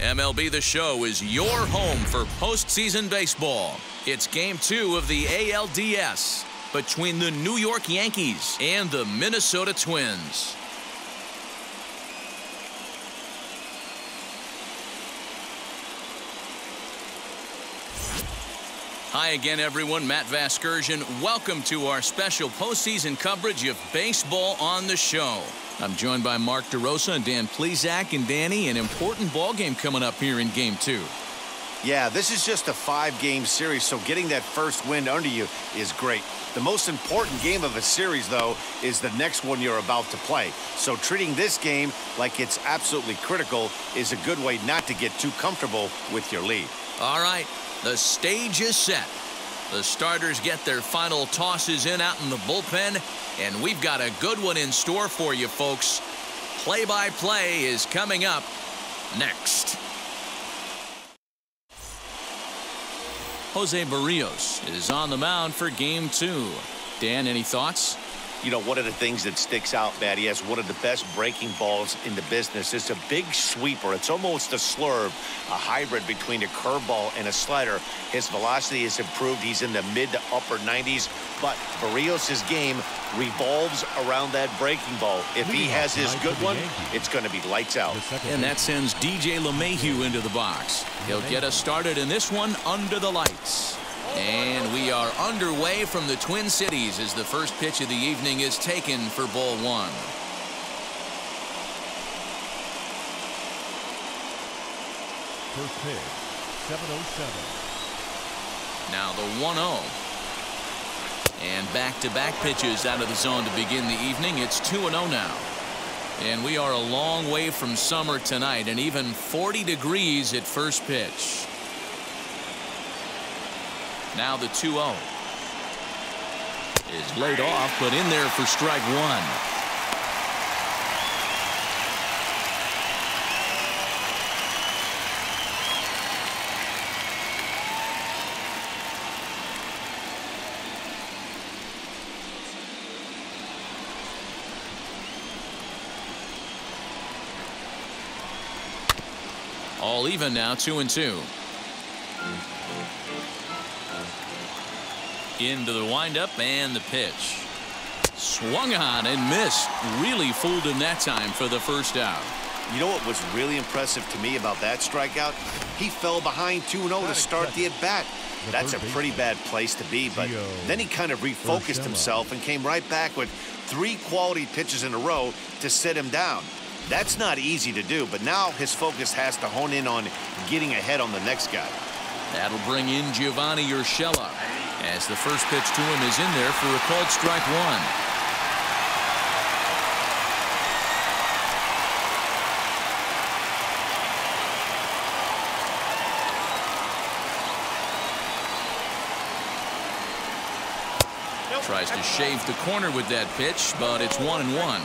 MLB The Show is your home for postseason baseball. It's Game 2 of the ALDS between the New York Yankees and the Minnesota Twins. Hi again, everyone. Matt Vasgersian. Welcome to our special postseason coverage of baseball on the show. I'm joined by Mark DeRosa and Dan Plesac. And Danny, an important ball game coming up here in Game 2. Yeah, this is just a 5-game series, so getting that first win under you is great. The most important game of a series, though, is the next one you're about to play. So treating this game like it's absolutely critical is a good way not to get too comfortable with your lead. All right. The stage is set. The starters get their final tosses in out in the bullpen, and we've got a good one in store for you, folks. Play-by-play is coming up next. Jose Barrios is on the mound for Game 2. Dan, any thoughts? You know, one of the things that sticks out, Matt, he has one of the best breaking balls in the business. It's a big sweeper. It's almost a slurve, a hybrid between a curveball and a slider. His velocity has improved. He's in the mid to upper 90s. But Barrios' game revolves around that breaking ball. If he has his good one, it's going to be lights out. And that sends DJ LeMahieu into the box. He'll get us started in this one under the lights. And we are underway from the Twin Cities as the first pitch of the evening is taken for ball 1. First pitch, 7:07. Now the 1-0. And back-to-back pitches out of the zone to begin the evening. It's 2-0 now. And we are a long way from summer tonight, and even 40 degrees at first pitch. Now the 2-0 is laid off, but in there for strike 1. All even now, 2-2. Into the windup and the pitch. Swung on and missed. Really fooled him that time for the first out. You know what was really impressive to me about that strikeout? He fell behind 2-0 to start the at-bat. That's a pretty bad place to be, but then he kind of refocused himself and came right back with 3 quality pitches in a row to sit him down. That's not easy to do, but now his focus has to hone in on getting ahead on the next guy. That'll bring in Giovanni Urshela, as the first pitch to him is in there for a called strike 1. Tries to shave the corner with that pitch, but it's 1-1.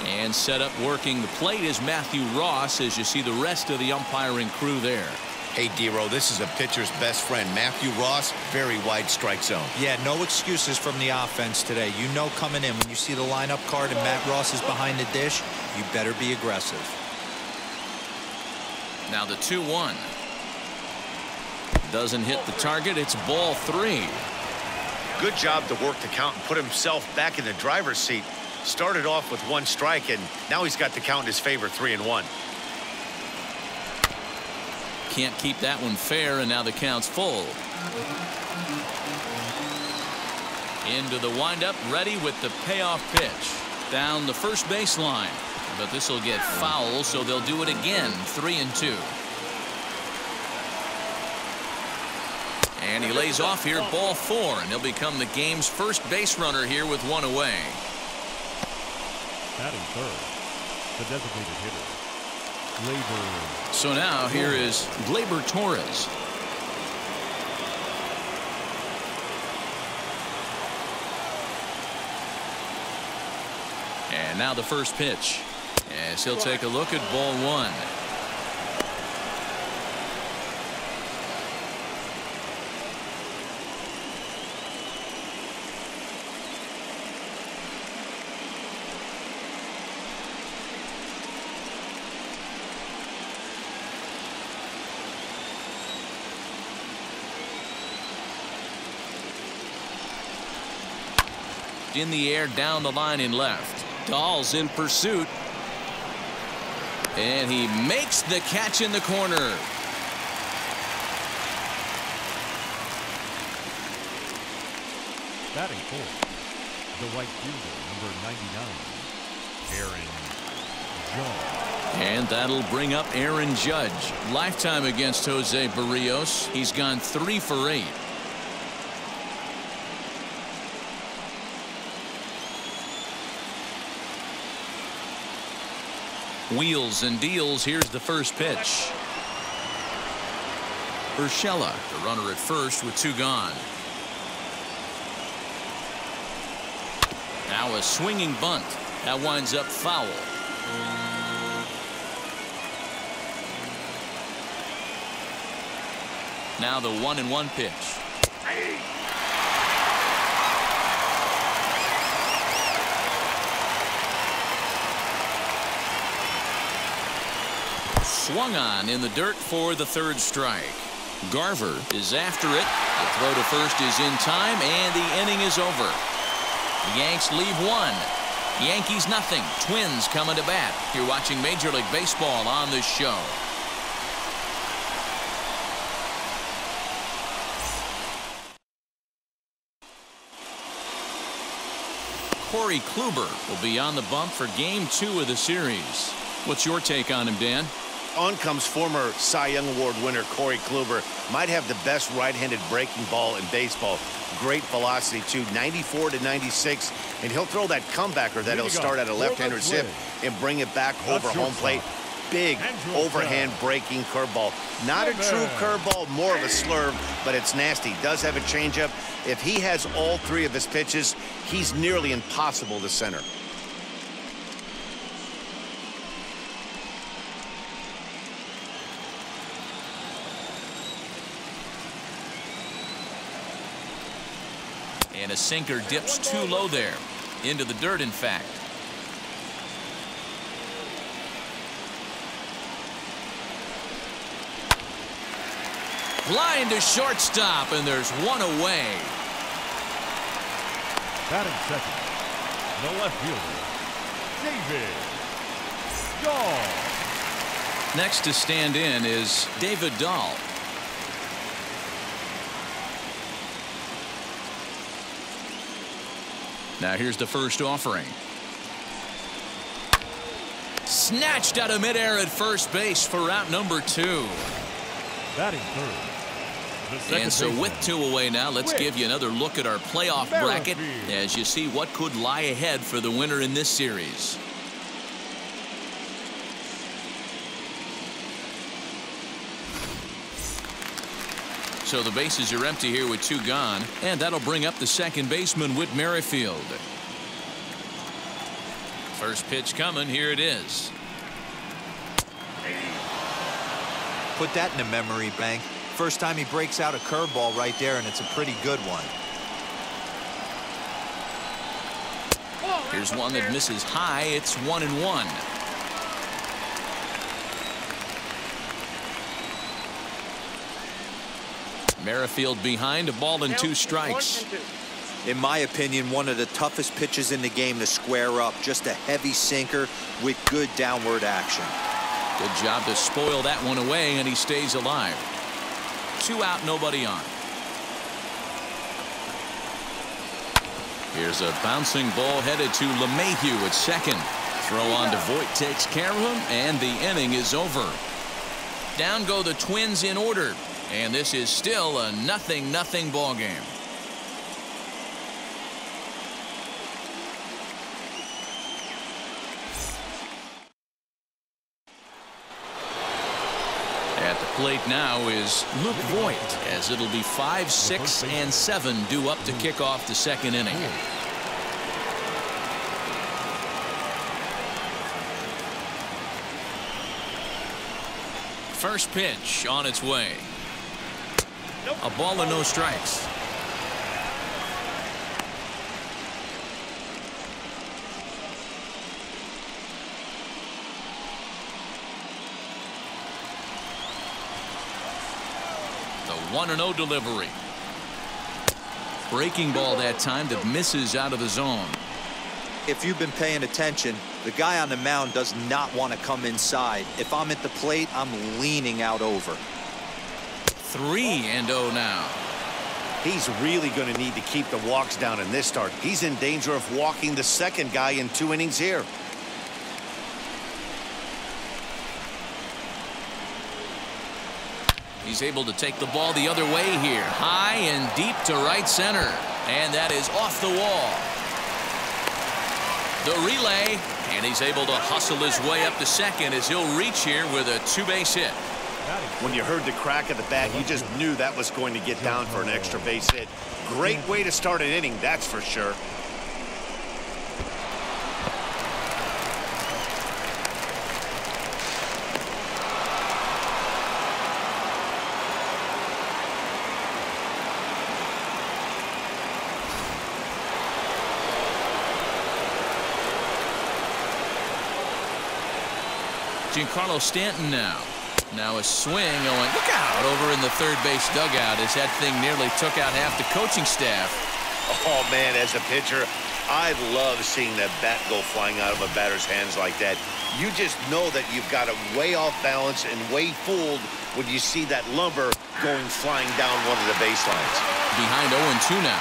And set up working the plate is Matthew Ross, as you see the rest of the umpiring crew there. Hey, Dero, this is a pitcher's best friend, Matthew Ross. Very wide strike zone. Yeah, no excuses from the offense today. You know coming in when you see the lineup card and Matt Ross is behind the dish, you better be aggressive. Now the 2-1. Doesn't hit the target. It's ball 3. Good job to work the count and put himself back in the driver's seat. Started off with 1 strike, and now he's got the count in his favor, 3-1. Can't keep that one fair, and now the count's full. Into the windup, ready with the payoff pitch. Down the first baseline. But this will get foul, so they'll do it again. 3-2. And he lays off here, ball 4, and he'll become the game's first base runner here with 1 away. Batting third, the designated hitter, Gleyber. So now here is Gleyber Torres. And now the first pitch, as he'll take a look at ball 1. pitched in the air down the line in left. Dahl's in pursuit. And he makes the catch in the corner. Batting fourth, the right fielder, number 99, Aaron Judge. And that'll bring up Aaron Judge. Lifetime against Jose Barrios. He's gone 3 for 8. Wheels and deals. Here's the first pitch. Urshela, the runner at first with 2 gone. Now a swinging bunt. That winds up foul. Now the 1-1 pitch. Swung on in the dirt for the 3rd strike. Garver is after it. The throw to first is in time, and the inning is over. The Yanks leave 1. Yankees nothing. Twins coming to bat. You're watching Major League Baseball on this show. Corey Kluber will be on the bump for Game 2 of the series. What's your take on him, Dan? On comes former Cy Young Award winner Corey Kluber. Might have the best right-handed breaking ball in baseball. Great velocity, too. 94 to 96. And he'll throw that comebacker that he'll start at a left-hander's hip and bring it back over home plate. Big overhand breaking curveball. Not a true curveball, more of a slurve, but it's nasty. Does have a changeup. If he has all 3 of his pitches, he's nearly impossible to center. And a sinker dips too low there. Into the dirt, in fact. Line to shortstop, and there's 1 away. Batting second, the left fielder, David Dahl. Next to stand in is David Dahl. Now here's the first offering. Snatched out of midair at first base for out number 2. Batting third. And so with 2 away now, let's give you another look at our playoff bracket as you see what could lie ahead for the winner in this series. So the bases are empty here with 2 gone, and that'll bring up the second baseman, Whit Merrifield. First pitch coming. Here it is. Put that in the memory bank. First time he breaks out a curveball right there, and it's a pretty good one. Here's one that misses high. It's 1-1. Merrifield behind, a ball and 2 strikes. In my opinion, one of the toughest pitches in the game to square up. Just a heavy sinker with good downward action. Good job to spoil that one away, and he stays alive. 2 out, nobody on. Here's a bouncing ball headed to LeMahieu at second. Throw on to Voit takes care of him, and the inning is over. Down go the Twins in order. And this is still a 0-0 ball game. At the plate now is Luke Voit, as it'll be 5, 6, and 7 due up to kick off the second inning. First pitch on its way. A ball and no strikes. The 1-0 delivery. Breaking ball that time that misses out of the zone. If you've been paying attention, the guy on the mound does not want to come inside. If I'm at the plate, I'm leaning out over. 3-0 now. He's really going to need to keep the walks down in this start. He's in danger of walking the second guy in 2 innings here. He's able to take the ball the other way here. High and deep to right center. And that is off the wall. The relay. And he's able to hustle his way up to second as he'll reach here with a 2-base hit. When you heard the crack of the bat, you just knew that was going to get down for an extra base hit. Great way to start an inning, that's for sure. Giancarlo Stanton now. Now a swing going, look out, over in the third base dugout as that thing nearly took out half the coaching staff. Oh, man, as a pitcher, I love seeing that bat go flying out of a batter's hands like that. You just know that you've got a way off balance and way fooled when you see that lumber going flying down one of the baselines. Behind 0-2 now.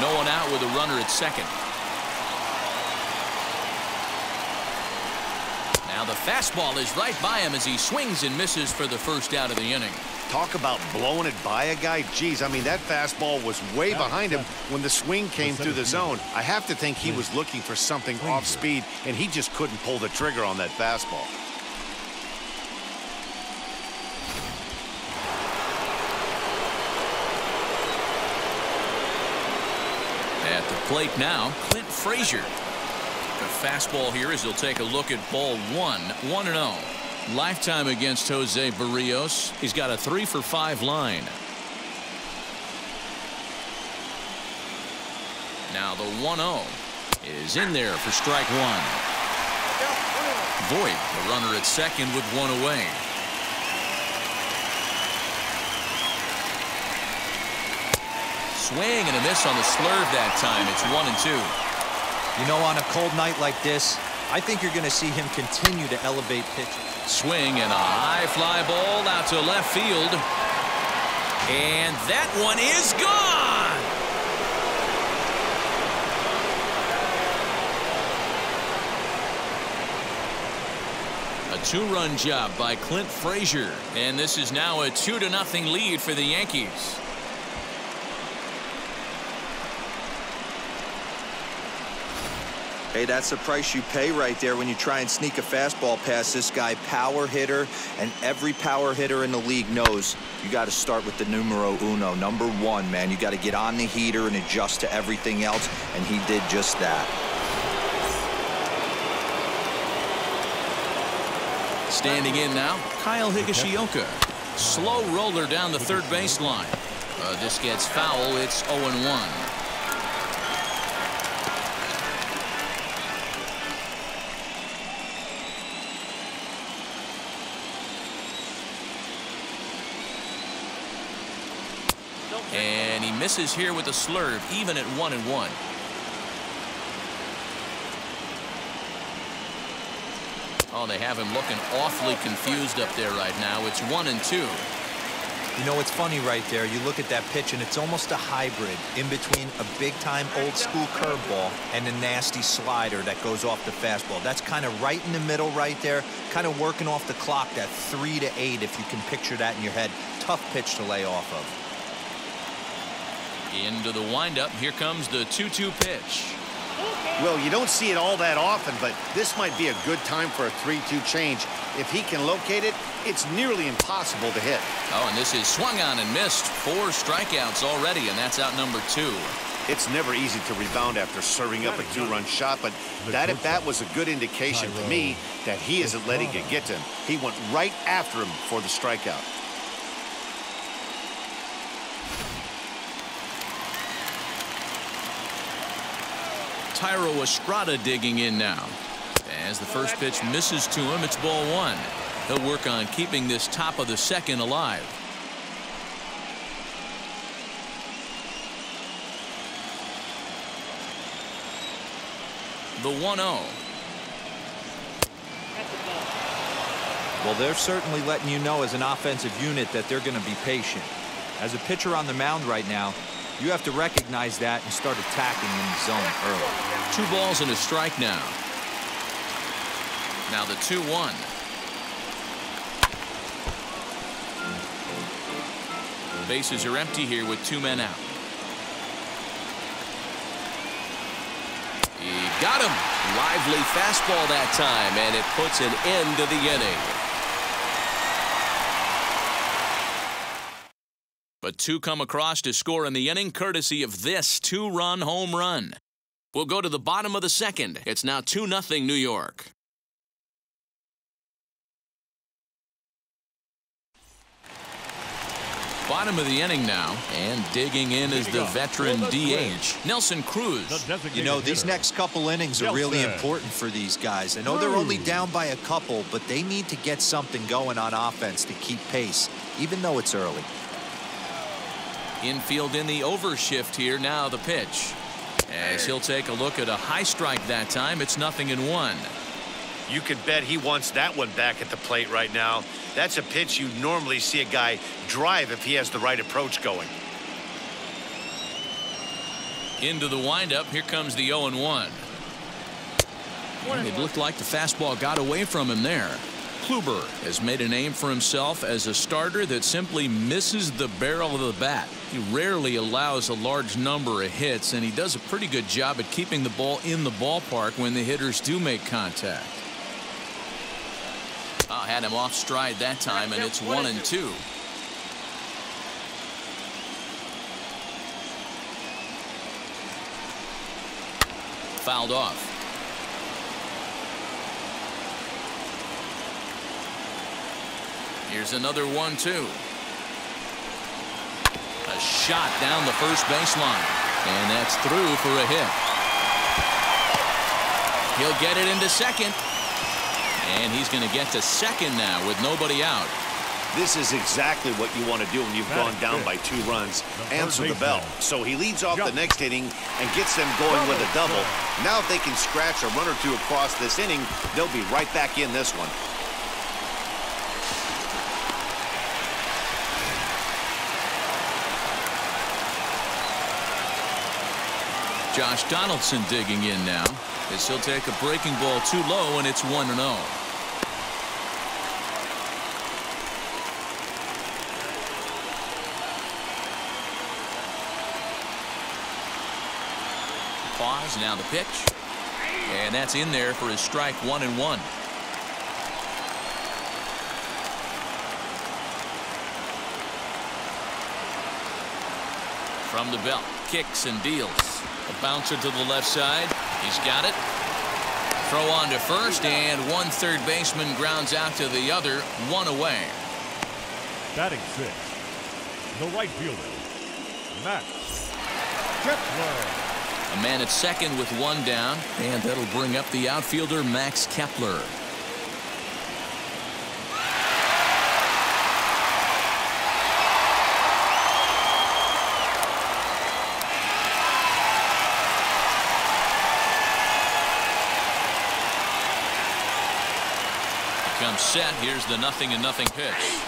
No one out with a runner at second. Now the fastball is right by him as he swings and misses for the first out of the inning. Talk about blowing it by a guy. Geez, I mean, that fastball was way behind him when the swing came through the zone. I have to think he was looking for something off speed, and he just couldn't pull the trigger on that fastball. At the plate now, Clint Frazier. The fastball here as he'll take a look at ball 1-0. Lifetime against Jose Barrios. He's got a 3-for-5 line. Now the 1-0 is in there for strike one. Voit, the runner at second with one away. Swing and a miss on the slurve that time. It's 1-2. You know, on a cold night like this, I think you're going to see him continue to elevate pitches. Swing and a high fly ball out to left field. And that one is gone. A two-run job by Clint Frazier. And this is now a 2-0 lead for the Yankees. Hey, that's the price you pay right there when you try and sneak a fastball past this guy. Power hitter, and every power hitter in the league knows you got to start with the numero uno, number one, man. You got to get on the heater and adjust to everything else, and he did just that. Standing in now, Kyle Higashioka. Slow roller down the third baseline. This gets foul. It's 0-1. And he misses here with a slurve, even at 1-1. Oh, they have him looking awfully confused up there right now. It's 1-2. You know, it's funny right there. You look at that pitch, and it's almost a hybrid in between a big-time old-school curveball and a nasty slider that goes off the fastball. That's kind of right in the middle right there, kind of working off the clock, that 3 to 8, if you can picture that in your head. Tough pitch to lay off of. Into the windup. Here comes the 2-2 pitch. Well, you don't see it all that often, but this might be a good time for a 3-2 change. If he can locate it, it's nearly impossible to hit. Oh, and this is swung on and missed. 4 strikeouts already, and that's out number 2. It's never easy to rebound after serving up a 2-run shot, but that at bat was a good indication to me that he isn't letting it get to him. He went right after him for the strikeout. Thairo Estrada digging in now. As the first pitch misses to him, it's ball 1. He'll work on keeping this top of the second alive. The 1-0. Well, they're certainly letting you know as an offensive unit that they're going to be patient. As a pitcher on the mound right now, you have to recognize that and start attacking in the zone early. 2 balls and a strike now. Now the 2-1. Bases are empty here with 2 men out. He got him. Lively fastball that time, and it puts an end to the inning. But 2 come across to score in the inning, courtesy of this 2-run home run. We'll go to the bottom of the second. It's now 2-0 New York. Bottom of the inning now, and digging in is the veteran DH, Nelson Cruz. You know, these next couple innings are really important for these guys. I know they're only down by a couple, but they need to get something going on offense to keep pace, even though it's early. Infield in the overshift here. Now the pitch. As he'll take a look at a high strike that time, it's 0-1. You can bet he wants that one back at the plate right now. That's a pitch you normally see a guy drive if he has the right approach going. Into the windup. Here comes the 0-1. And it looked like the fastball got away from him there. Kluber has made a name for himself as a starter that simply misses the barrel of the bat. He rarely allows a large number of hits, and he does a pretty good job at keeping the ball in the ballpark when the hitters do make contact. Had him off stride that time, and it's 1-2. Fouled off. Here's another 1-2. A shot down the first baseline, and that's through for a hit. He'll get it into second. And he's going to get to second now with nobody out. This is exactly what you want to do when you've gone down by 2 runs. Answer the bell. So he leads off the next inning and gets them going with a double. Now if they can scratch a run or 2 across this inning, they'll be right back in this one. Josh Donaldson digging in now, as he'll take a breaking ball too low, and it's 1-0. Pause, now the pitch. And that's in there for his strike 1-1. From the belt, kicks and deals. A bouncer to the left side. He's got it. Throw on to first, and one third baseman grounds out to the other, 1 away. Batting 6, the right fielder, Max Kepler. A man at second with 1 down, and that'll bring up the outfielder Max Kepler. Comes set. Here's the 0-0 pitch.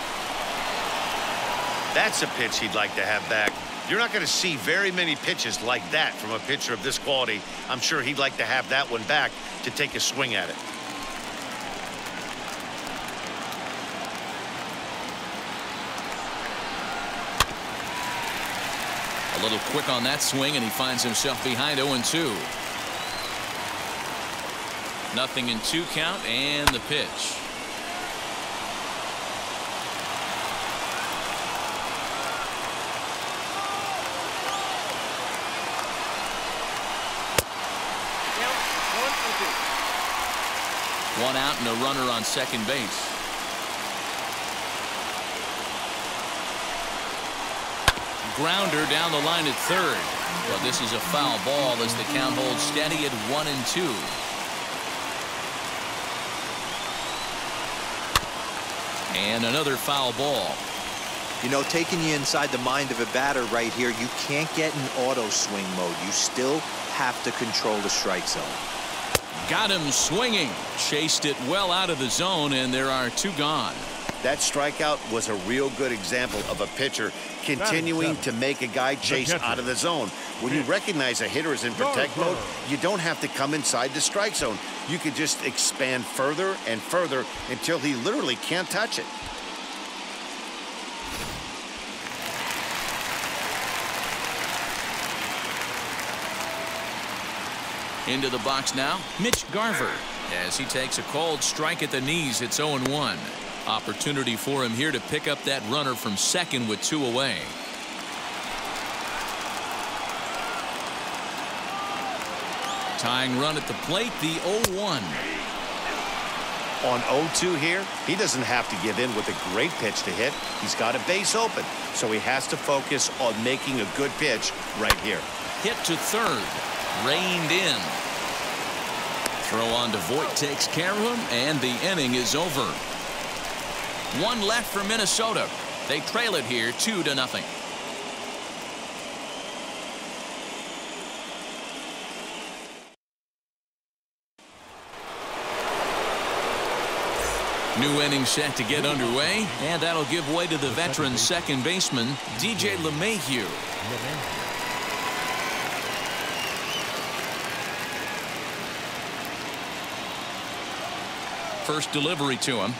That's a pitch he'd like to have back. You're not going to see very many pitches like that from a pitcher of this quality. I'm sure he'd like to have that one back to take a swing at it. A little quick on that swing, and he finds himself behind 0-2. 0-2 count, and the pitch. One out and a runner on second base. Grounder down the line at third. Well, this is a foul ball as the count holds steady at 1-2. And another foul ball. You know, taking you inside the mind of a batter right here, you can't get in auto swing mode. You still have to control the strike zone. Got him swinging. Chased it well out of the zone, and there are 2 gone. That strikeout was a real good example of a pitcher continuing to make a guy chase out of the zone. When you recognize a hitter is in protect mode, you don't have to come inside the strike zone. You can just expand further and further until he literally can't touch it. Into the box now, Mitch Garver, as he takes a called strike at the knees. It's 0-1. Opportunity for him here to pick up that runner from second with 2 away. Tying run at the plate, the 0-1. On 0-2 here, he doesn't have to give in with a great pitch to hit. He's got a base open, so he has to focus on making a good pitch right here. Hit to third. Reined in. Throw on to Voit takes care of him, and the inning is over. 1 left for Minnesota. They trail it here 2-0. New inning set to get underway, and that'll give way to the veteran second baseman, DJ LeMahieu. First delivery to him.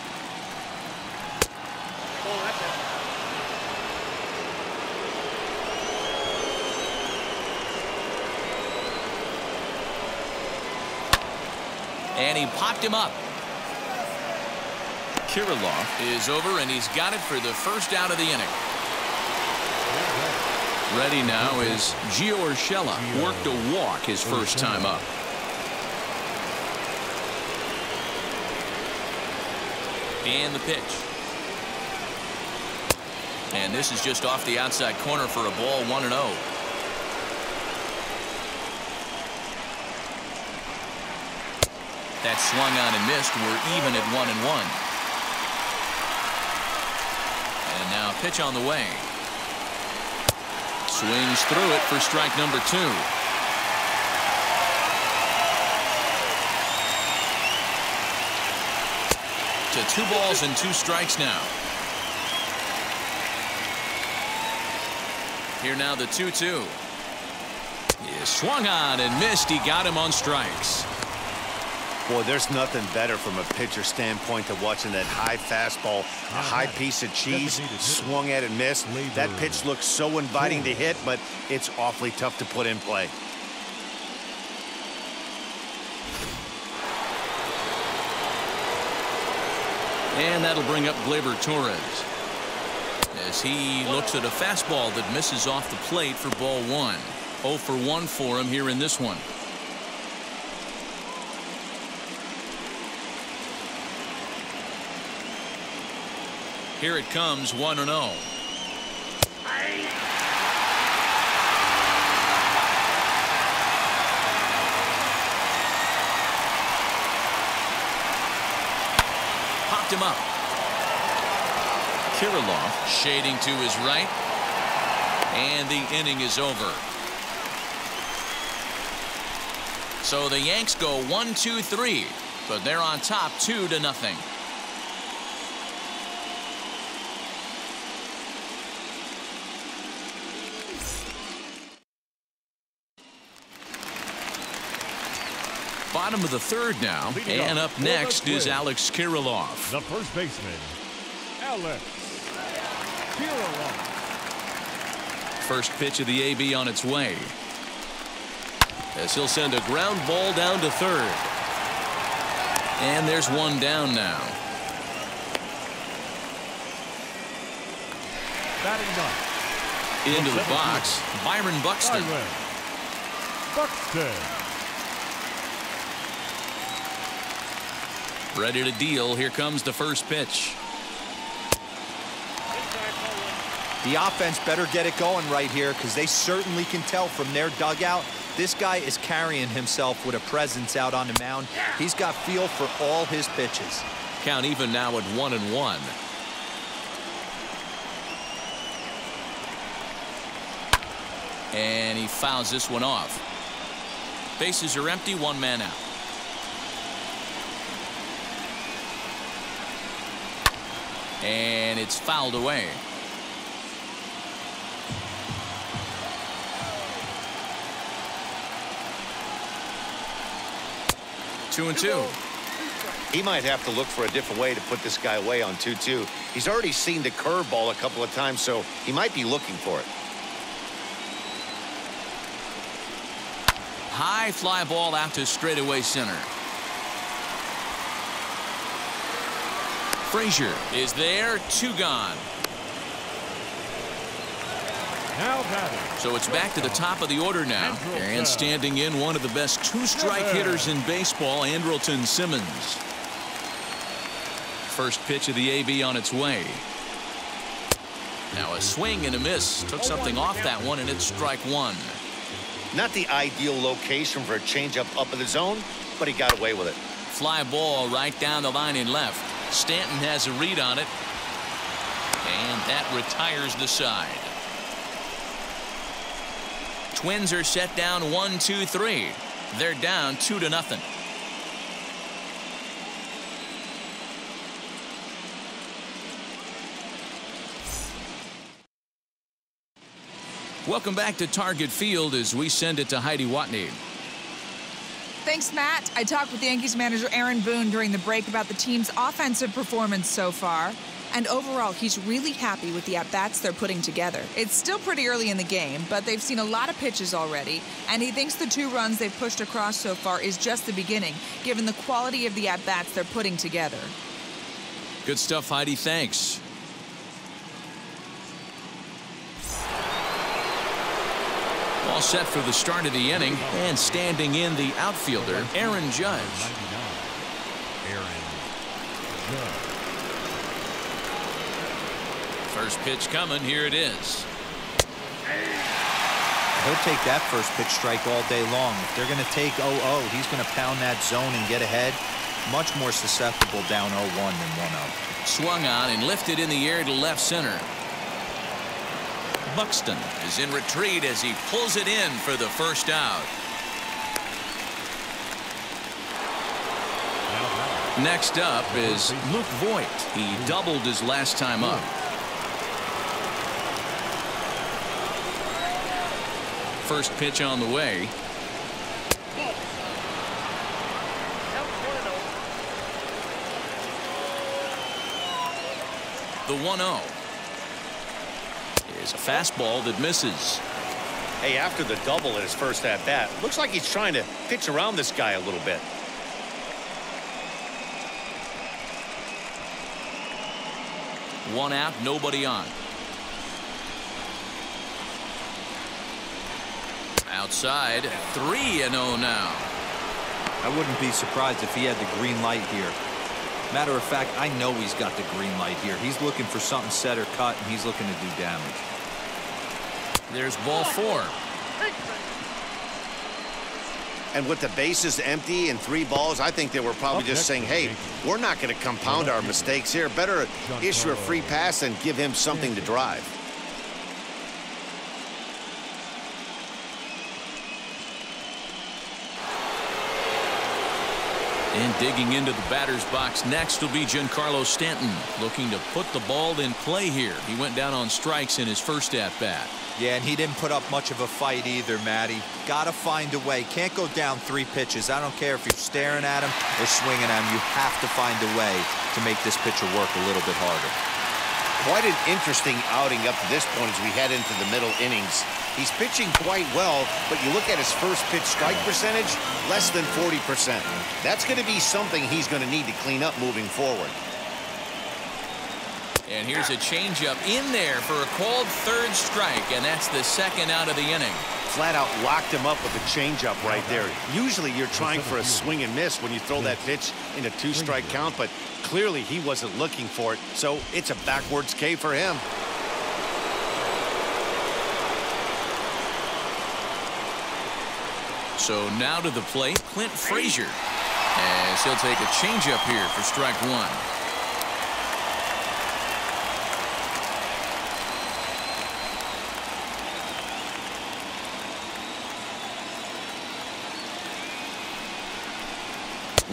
And he popped him up. Kirilloff is over, and he's got it for the first out of the inning. Ready now is Gio Urshela. Worked a walk his first time up. And the pitch. And this is just off the outside corner for a ball, 1-0. That swung on and missed. We're even at 1-1. And now pitch on the way. Swings through it for strike number 2. To 2 balls and 2 strikes now. Here now the 2-2. He swung on and missed. He got him on strikes. Boy, there's nothing better from a pitcher standpoint to watching that high fastball, a high piece of cheese, swung at and missed. That pitch looks so inviting to hit, but it's awfully tough to put in play. And that'll bring up Gleyber Torres as he looks at a fastball that misses off the plate for ball 1. 0 for 1 for him here in this one. Here it comes, 1-0. Popped him up. Kirilloff shading to his right. And the inning is over. So the Yanks go 1-2-3, but they're on top 2-0. Bottom of the third now, and up next is Alex Kirilloff. The first baseman, Alex Kirilloff. First pitch of the AB on its way. As he'll send a ground ball down to third. And there's one down now. Batting ninth. Into the box, Byron Buxton. Buxton. Ready to deal. Here comes the first pitch. The offense better get it going right here, because they certainly can tell from their dugout this guy is carrying himself with a presence out on the mound. He's got feel for all his pitches. Count even now at 1-1. And he fouls this one off. Bases are empty, one man out. And it's fouled away. Two and two. He might have to look for a different way to put this guy away on 2-2. He's already seen the curveball a couple of times, so he might be looking for it. High fly ball out to straightaway center. Frazier is there, two gone. Now batting. So it's back to the top of the order now. And standing in, one of the best two-strike hitters in baseball, Andrelton Simmons. First pitch of the AB on its way. Now a swing and a miss. Took something off that one, and it's strike one. Not the ideal location for a changeup up in the zone, but he got away with it. Fly ball right down the line in left. Stanton has a read on it. And that retires the side. Twins are set down 1-2-3. They're down 2-0. Welcome back to Target Field as we send it to Heidi Watney. Thanks, Matt. I talked with Yankees manager Aaron Boone during the break about the team's offensive performance so far. And overall, he's really happy with the at-bats they're putting together. It's still pretty early in the game, but they've seen a lot of pitches already, and he thinks the 2 runs they've pushed across so far is just the beginning, given the quality of the at-bats they're putting together. Good stuff, Heidi. Thanks. All set for the start of the inning, and standing in the outfielder, Aaron Judge. First pitch coming. Here it is. He'll take that first pitch strike all day long. If they're going to take 0-0, he's going to pound that zone and get ahead. Much more susceptible down 0-1 than 1-0. Swung on and lifted in the air to left center. Buxton is in retreat as he pulls it in for the first out. Next up is Luke Voigt. He doubled his last time up. First pitch on the way. The 1-0 is a fastball that misses. Hey, after the double at his first at-bat, looks like he's trying to pitch around this guy a little bit. One out, nobody on. Outside, 3-0 now. I wouldn't be surprised if he had the green light here. Matter of fact, I know he's got the green light here. He's looking for something set or cut, and he's looking to do damage. There's ball 4. And with the bases empty and 3 balls, I think they were probably just saying, hey, we're not going to compound our mistakes here. Better issue a free pass and give him something to drive. And digging into the batter's box next will be Giancarlo Stanton, looking to put the ball in play here. He went down on strikes in his first at-bat. Yeah, and he didn't put up much of a fight either, Matty. Got to find a way. Can't go down 3 pitches. I don't care if you're staring at him or swinging at him. You have to find a way to make this pitcher work a little bit harder. Quite an interesting outing up to this point as we head into the middle innings. He's pitching quite well, but you look at his first pitch strike percentage, less than 40%. That's going to be something he's going to need to clean up moving forward. And here's a changeup in there for a called 3rd strike, and that's the 2nd out of the inning. Flat out locked him up with a changeup right there. Usually you're trying for a swing and miss when you throw that pitch in a 2-strike count, but clearly he wasn't looking for it, so it's a backwards K for him. So now to the plate, Clint Frazier, as he'll take a changeup here for strike 1.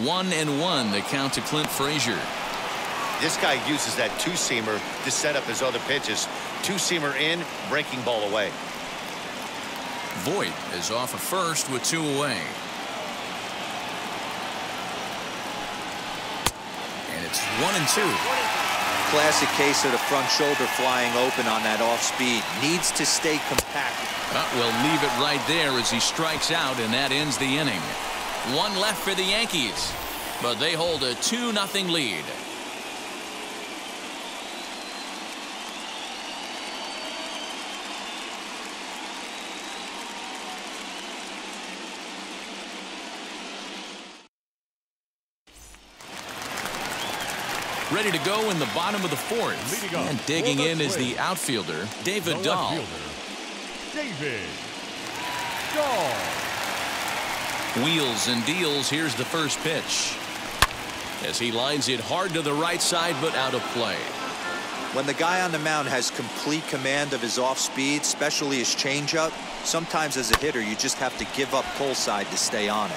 1-1 the count to Clint Frazier. This guy uses that two-seamer to set up his other pitches. Two-seamer in, breaking ball away. Voit is off at first with 2 away. And it's 1-2. Classic case of the front shoulder flying open on that off speed. Needs to stay compact. We'll leave it right there as he strikes out, and that ends the inning. 1 left for the Yankees, but they hold a 2-0 lead. Ready to go in the bottom of the 4th. And digging in is the outfielder, David Dahl. David Dahl. Wheels and deals. Here's the first pitch. As he lines it hard to the right side, but out of play. When the guy on the mound has complete command of his off speed, especially his changeup, sometimes as a hitter you just have to give up pull side to stay on it.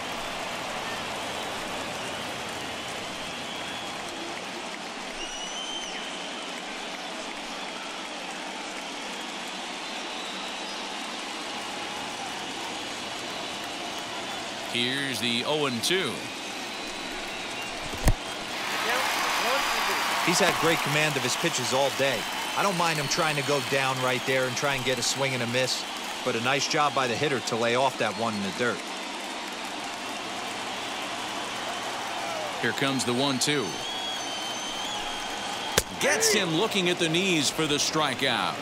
Here's the 0-2. He's had great command of his pitches all day. I don't mind him trying to go down right there and try and get a swing and a miss, but a nice job by the hitter to lay off that one in the dirt. Here comes the 1-2. Gets him looking at the knees for the strikeout.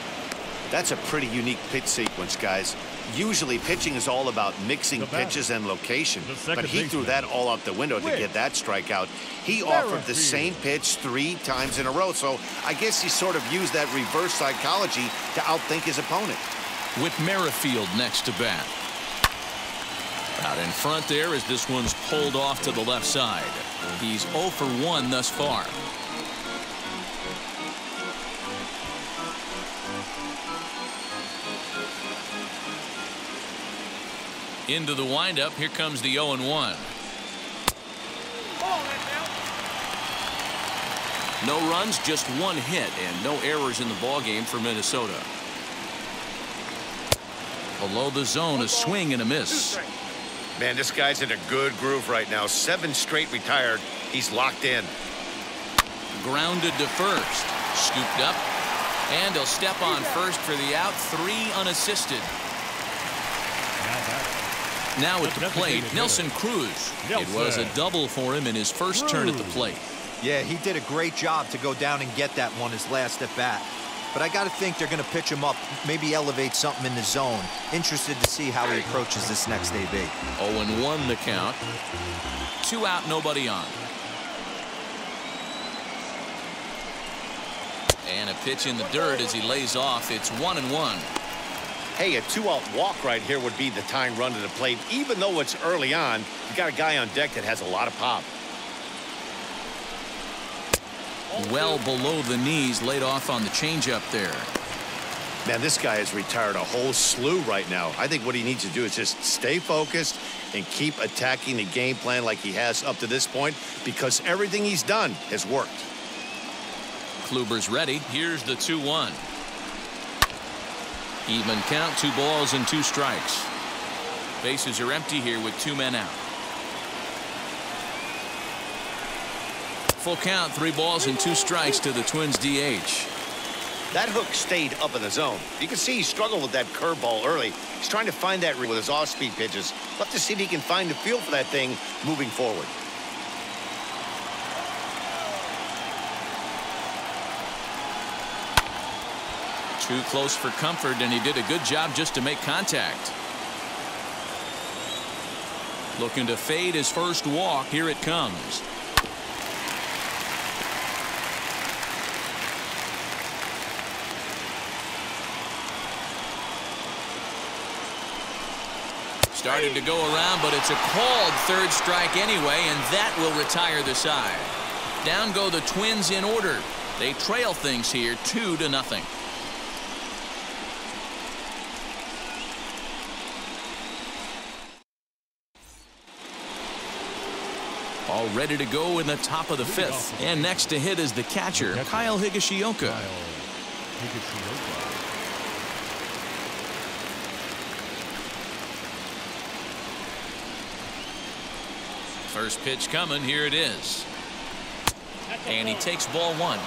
That's a pretty unique pitch sequence, guys. Usually pitching is all about mixing pitches and location, but he threw that all out the window to get that strikeout. He offered the same pitch 3 times in a row, so I guess he sort of used that reverse psychology to outthink his opponent. With Merrifield next to bat. Out in front there as this one's pulled off to the left side. He's 0 for 1 thus far. Into the windup. Here comes the 0-1. No runs, just 1 hit, and no errors in the ballgame for Minnesota. Below the zone, a swing and a miss. Man, this guy's in a good groove right now. 7 straight retired. He's locked in. Grounded to first. Scooped up. And he'll step on first for the out. 3 unassisted. Now at the plate, Nelson Cruz. It was a double for him in his first turn at the plate. Yeah, he did a great job to go down and get that one his last at bat. But I got to think they're going to pitch him up, maybe elevate something in the zone. Interested to see how he approaches this next AB. 0-1 the count. 2 out, nobody on. And a pitch in the dirt as he lays off. It's 1-1. Hey, a 2-out walk right here would be the tying run to the plate. Even though it's early on, you got a guy on deck that has a lot of pop. Well below the knees, laid off on the changeup there. Man, this guy has retired a whole slew right now. I think what he needs to do is just stay focused and keep attacking the game plan like he has up to this point, because everything he's done has worked. Kluber's ready. Here's the 2-1. Even count, 2 balls and 2 strikes. Bases are empty here with 2 men out. Full count, 3 balls and 2 strikes to the Twins DH. That hook stayed up in the zone. You can see he struggled with that curveball early. He's trying to find that with his off-speed pitches. Love to see if he can find the feel for that thing moving forward. Too close for comfort, and he did a good job just to make contact. Looking to fade his first walk. Here it comes. Started to go around, but it's a called 3rd strike anyway, and that will retire the side. Down go the Twins in order. They trail things here 2-0. all ready to go in the top of the 5th. And next to hit is the catcher, Kyle Higashioka. First pitch coming. Here it is. And he takes ball 1.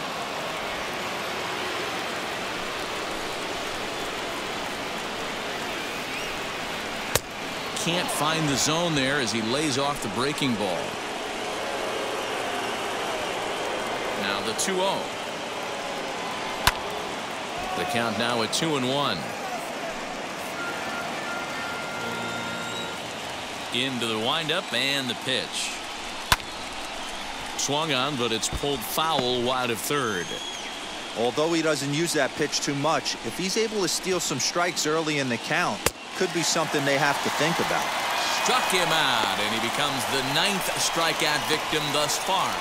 Can't find the zone there as he lays off the breaking ball. Now the 2-0. The count now at 2-1. Into the windup and the pitch. Swung on, but it's pulled foul wide of third. Although he doesn't use that pitch too much, if he's able to steal some strikes early in the count, could be something they have to think about. Struck him out, and he becomes the 9th strikeout victim thus far.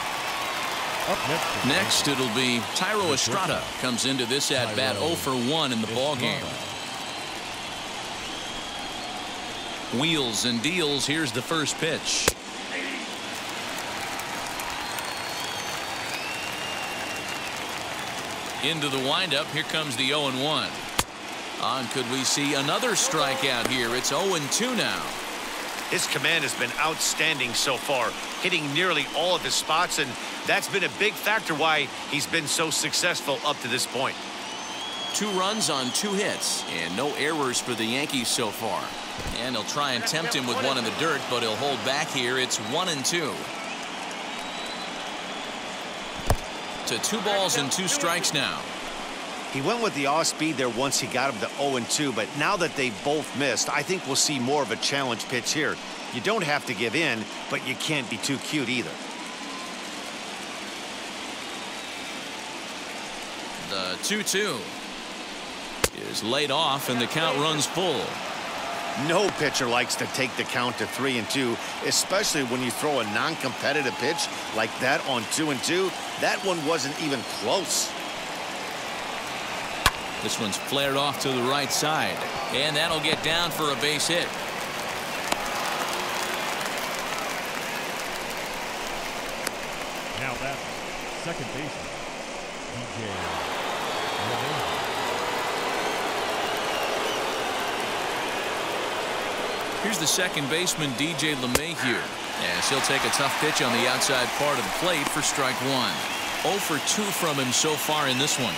Up Next, it'll be Thairo Estrada. Comes into this at bat 0 for 1 in the ball game. Wheels and deals. Here's the first pitch. Into the windup. Here comes the 0-1. On, could we see another strikeout here? It's 0-2 now. His command has been outstanding so far, hitting nearly all of his spots, and that's been a big factor why he's been so successful up to this point. 2 runs on 2 hits, and no errors for the Yankees so far. And he'll try and tempt him with one in the dirt, but he'll hold back here. It's 1-2. To 2 balls and 2 strikes now. He went with the off speed there once he got him to 0-2, but now that they've both missed, I think we'll see more of a challenge pitch here. You don't have to give in, but you can't be too cute either. The 2-2 is laid off, and the count runs full. No pitcher likes to take the count to 3-2, especially when you throw a non-competitive pitch like that on 2-2. That one wasn't even close. This one's flared off to the right side, and that'll get down for a base hit. Now that's second baseman, DJ. Here's the second baseman, DJ LeMahieu, as he'll take a tough pitch on the outside part of the plate for strike 1. 0 for 2 from him so far in this one.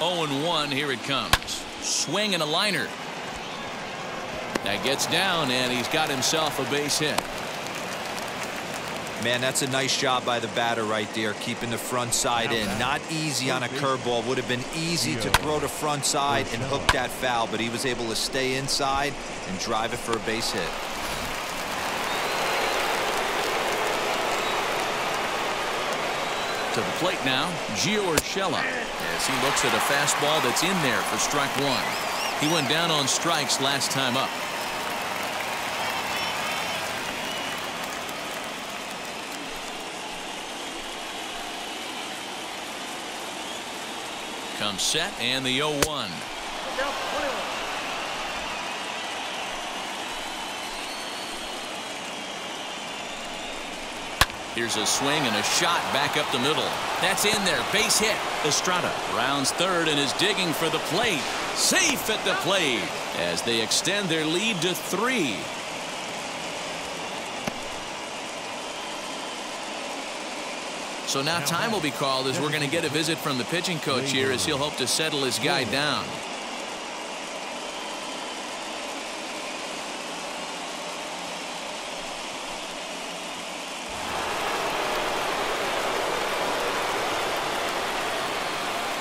Oh and 1. Here it comes. Swing and a liner. That gets down, and he's got himself a base hit. Man, that's a nice job by the batter right there, keeping the front side in. Not easy on a curveball. Would have been easy to throw the front side and hook that foul, but he was able to stay inside and drive it for a base hit. To the plate now, Gio Urshela, as he looks at a fastball that's in there for strike 1. He went down on strikes last time up. Comes set, and the 0-1. Here's a swing and a shot back up the middle. That's in there. Base hit. Estrada rounds third and is digging for the plate. Safe at the plate as they extend their lead to 3. So now time will be called as we're going to get a visit from the pitching coach here as he'll hope to settle his guy down.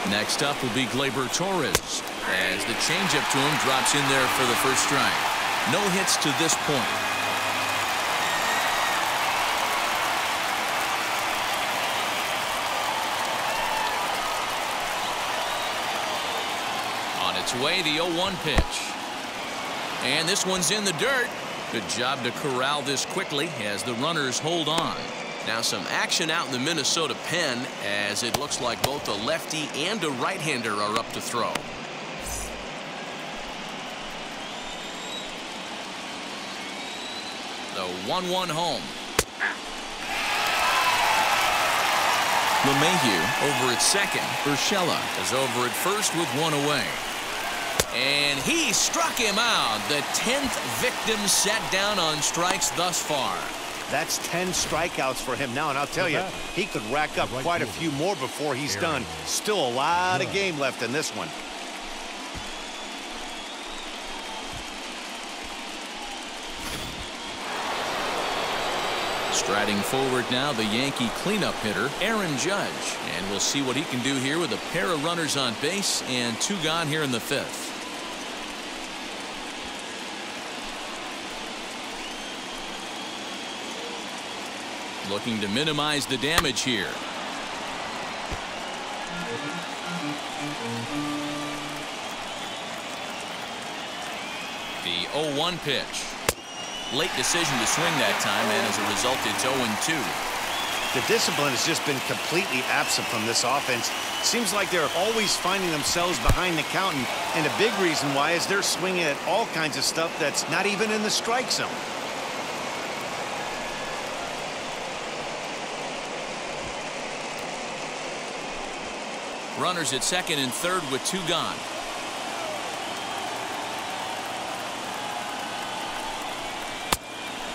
Next up will be Gleyber Torres as the changeup to him drops in there for the first strike. No hits to this point. On its way, the 0-1 pitch. And this one's in the dirt. Good job to corral this quickly as the runners hold on. Now some action out in the Minnesota pen, as it looks like both a lefty and a right-hander are up to throw. The 1-1 home. LeMahieu over at second. Urshela is over at first with one away. And he struck him out. The 10th victim set down on strikes thus far. That's 10 strikeouts for him now, and I'll tell you, he could rack up quite a few more before he's done. Still a lot of game left in this one. Striding forward now, the Yankee cleanup hitter, Aaron Judge. And we'll see what he can do here with a pair of runners on base and 2 gone here in the 5th. Looking to minimize the damage here. The 0-1 pitch. Late decision to swing that time, and as a result, it's 0-2. The discipline has just been completely absent from this offense. Seems like they're always finding themselves behind the count, and a big reason why is they're swinging at all kinds of stuff that's not even in the strike zone. Runners at second and third with 2 gone.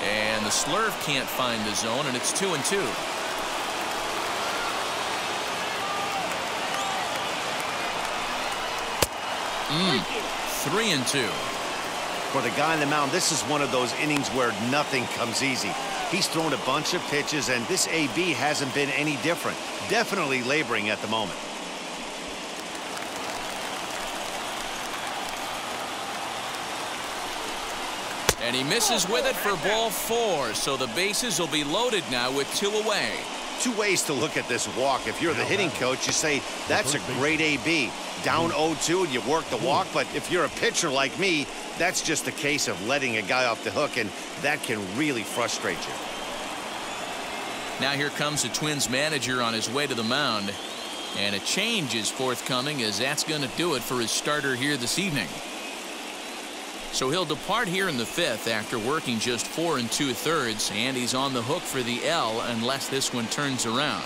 And the slurve can't find the zone, and it's 2-2. Mm. 3-2. For the guy on the mound, this is one of those innings where nothing comes easy. He's thrown a bunch of pitches, and this AB hasn't been any different. Definitely laboring at the moment. And he misses with it for ball 4, so the bases will be loaded now with 2 away. 2 ways to look at this walk. If you're the hitting coach, you say, that's a great AB. Down 0-2 and you work the walk, but if you're a pitcher like me, that's just a case of letting a guy off the hook, and that can really frustrate you. Now here comes the Twins manager on his way to the mound, and a change is forthcoming, as that's going to do it for his starter here this evening. So he'll depart here in the 5th after working just 4 2/3, and he's on the hook for the L unless this one turns around.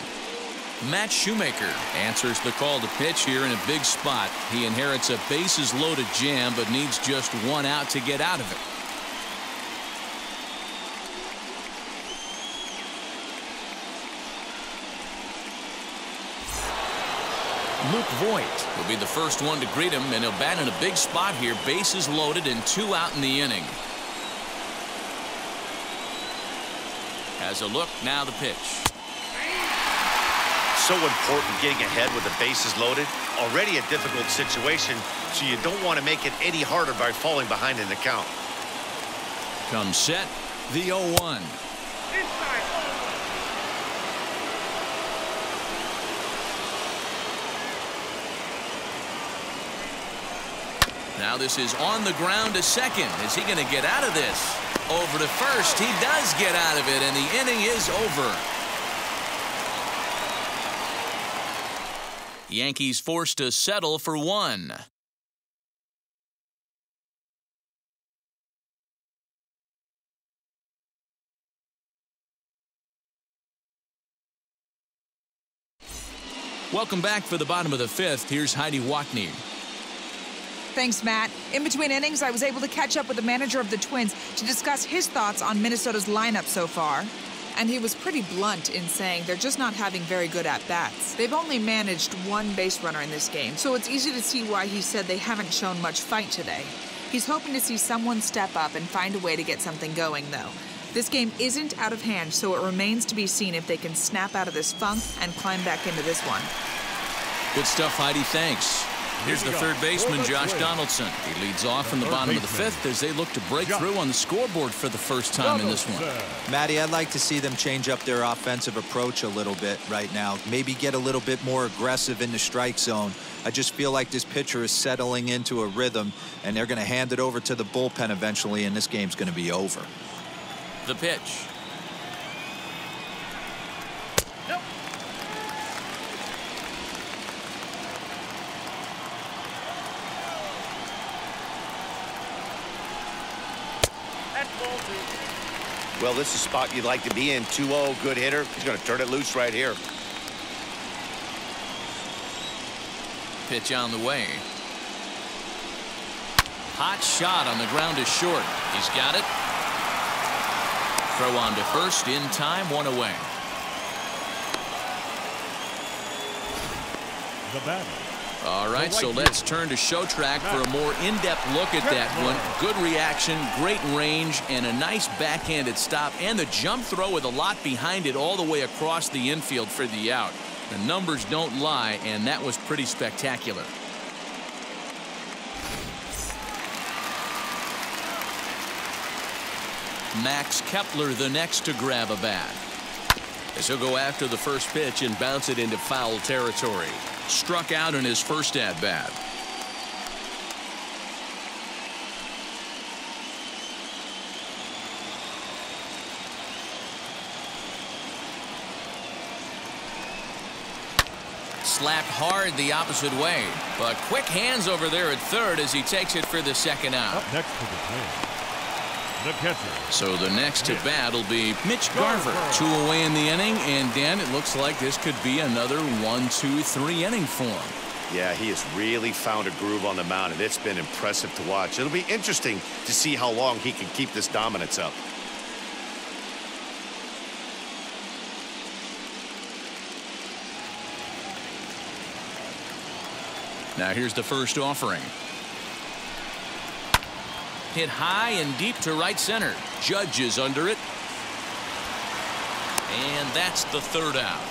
Matt Shoemaker answers the call to pitch here in a big spot. He inherits a bases loaded jam, but needs just 1 out to get out of it. Luke Voigt will be the first one to greet him, and he'll bat in a big spot here. Bases loaded and 2 out in the inning. Has a look, now the pitch. So important getting ahead with the bases loaded. Already a difficult situation, so you don't want to make it any harder by falling behind in the count. Comes set, the 0-1. Now this is on the ground to second. Is he going to get out of this? Over to first. He does get out of it, and the inning is over. Yankees forced to settle for 1. Welcome back for the bottom of the 5th. Here's Heidi Watney. Thanks, Matt. In between innings, I was able to catch up with the manager of the Twins to discuss his thoughts on Minnesota's lineup so far. And he was pretty blunt in saying they're just not having very good at-bats. They've only managed 1 base runner in this game, so it's easy to see why he said they haven't shown much fight today. He's hoping to see someone step up and find a way to get something going, though. This game isn't out of hand, so it remains to be seen if they can snap out of this funk and climb back into this one. Good stuff, Heidi. Thanks. Here's the third baseman, Josh Donaldson. He leads off in the bottom of the 5th as they look to break through on the scoreboard for the first time in this one. Matty, I'd like to see them change up their offensive approach a little bit right now. Maybe get a little bit more aggressive in the strike zone. I just feel like this pitcher is settling into a rhythm, and they're going to hand it over to the bullpen eventually, and this game's going to be over. The pitch. Well, this is a spot you'd like to be in. 2-0, good hitter. He's going to turn it loose right here. Pitch on the way. Hot shot on the ground is short. He's got it. Throw on to first in time, 1 away. The batter. All right, so let's turn to show track for a more in-depth look at that one. Good reaction, great range, and a nice backhanded stop, and the jump throw with a lot behind it all the way across the infield for the out. The numbers don't lie, and that was pretty spectacular. Max Kepler the next to grab a bat. As he'll go after the first pitch and bounce it into foul territory. Struck out in his first at-bat. Slapped hard the opposite way, but quick hands over there at third as he takes it for the second out. Up next to the plate, the catcher. So the next to bat will be Mitch Garver. 2 away in the inning, and Dan, it looks like this could be another 1-2-3 inning for him. Yeah, he has really found a groove on the mound, and it's been impressive to watch. It'll be interesting to see how long he can keep this dominance up. Now here's the first offering. Hit high and deep to right center. Judge is under it. And that's the third out.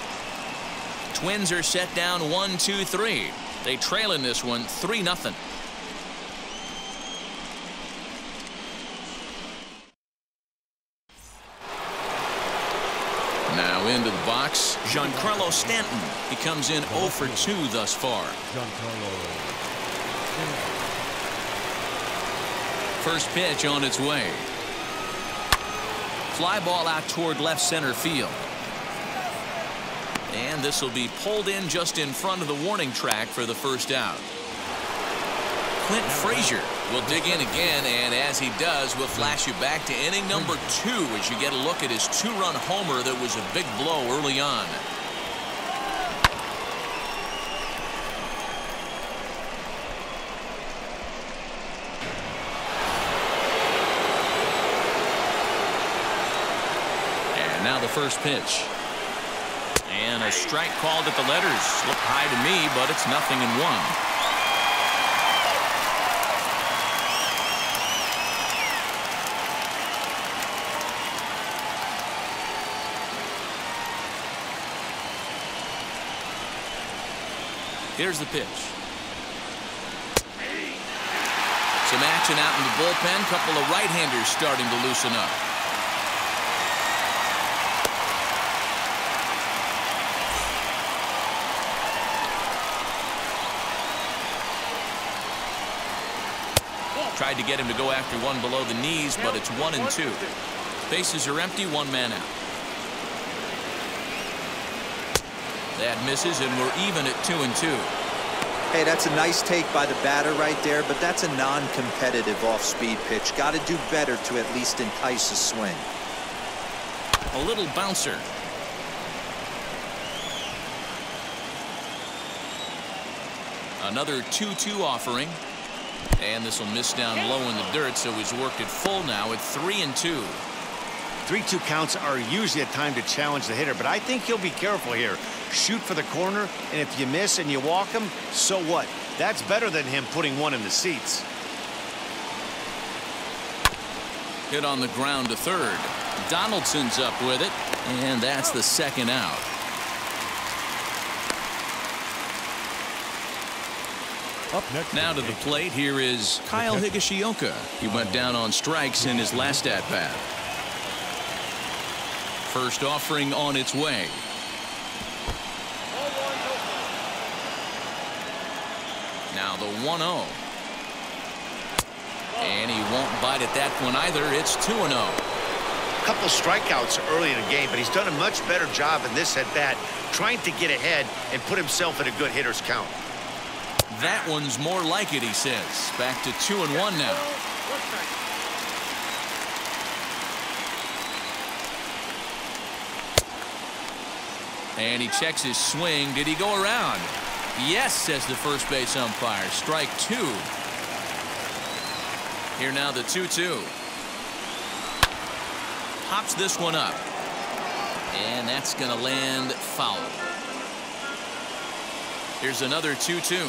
Twins are set down 1-2-3. They trail in this one 3-0. Now into the box, Giancarlo Stanton. He comes in 0 for 2 thus far. First pitch on its way. Fly ball out toward left center field. And this will be pulled in just in front of the warning track for the first out. Clint Frazier will dig in again, and as he does, we'll flash you back to inning number 2 as you get a look at his 2-run homer that was a big blow early on. And now the first pitch. And a strike called at the letters. Looked high to me, but it's 0-1. Here's the pitch. Some action out in the bullpen. Couple of right-handers starting to loosen up. Tried to get him to go after one below the knees, but it's 1-2. Bases are empty, 1 man out. That misses, and we're even at 2-2. Hey, that's a nice take by the batter right there, but that's a non-competitive off-speed pitch. Got to do better to at least entice a swing. A little bouncer. Another 2-2 offering. And this will miss down low in the dirt, so he's worked it full now at 3-2. 3-2 counts are usually a time to challenge the hitter, but I think he'll be careful here. Shoot for the corner, and if you miss and you walk him, so what? That's better than him putting one in the seats. Hit on the ground to third. Donaldson's up with it, and that's the second out. Up next now to the plate, here is Kyle Higashioka. He went down on strikes in his last at-bat. First offering on its way. Now the 1-0. And he won't bite at that one either. It's 2-0. A couple strikeouts early in the game, but he's done a much better job in this at-bat trying to get ahead and put himself in a good hitter's count. That one's more like it, he says. Back to 2-1 now. And he checks his swing. Did he go around? Yes, says the first base umpire. Strike two. Here now the 2-2. Hops this one up. And that's going to land foul. Here's another 2-2.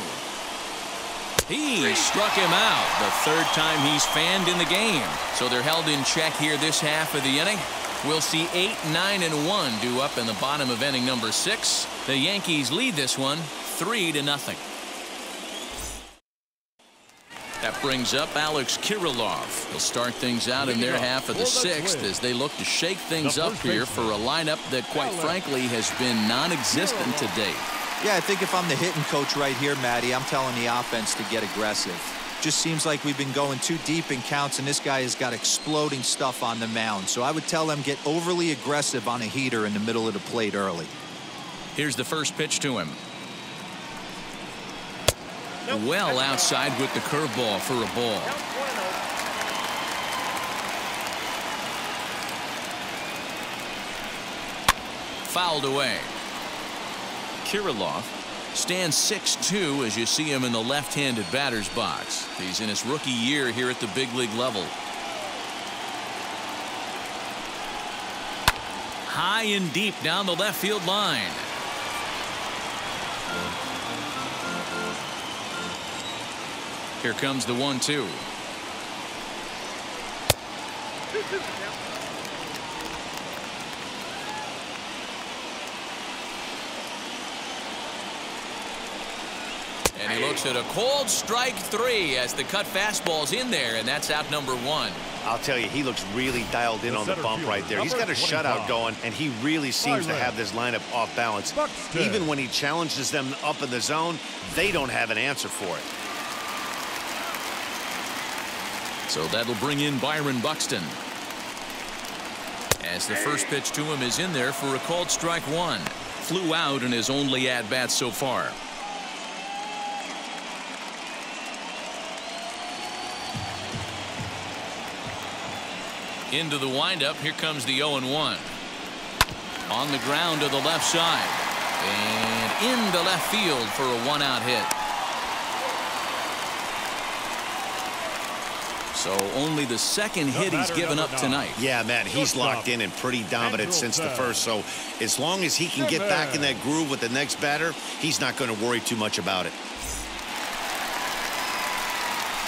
He struck him out the third time he's fanned in the game. So they're held in check here this half of the inning. We'll see 8, 9, and 1 due up in the bottom of inning number 6. The Yankees lead this one 3-0. That brings up Alex Kirilloff. He'll start things out in their half of the 6th as they look to shake things up here for a lineup that, quite frankly, has been non-existent to date. Yeah, I think if I'm the hitting coach right here, Matty, I'm telling the offense to get aggressive. Just seems like we've been going too deep in counts, and this guy has got exploding stuff on the mound. So I would tell them get overly aggressive on a heater in the middle of the plate early. Here's the first pitch to him. Well outside with the curveball for a ball. Fouled away. Kirilloff stands 6'2" as you see him in the left-handed batter's box. He's in his rookie year here at the big league level. High and deep down the left field line. Here comes the 1-2. And he looks at a cold strike 3 as the cut fastball's in there, and that's out number 1. I'll tell you, he looks really dialed in on the bump right there. He's got a shutout going, and he really seems to have this lineup off balance. Even when he challenges them up in the zone, they don't have an answer for it. So that'll bring in Byron Buxton. As the first pitch to him is in there for a called strike 1. Flew out in his only at-bat so far. Into the windup. Here comes the 0-1. On the ground to the left side. And into left field for a 1-out hit. So only the second hit he's given up tonight. Yeah, Matt, he's locked in and pretty dominant since the first. So as long as he can get back in that groove with the next batter, he's not going to worry too much about it.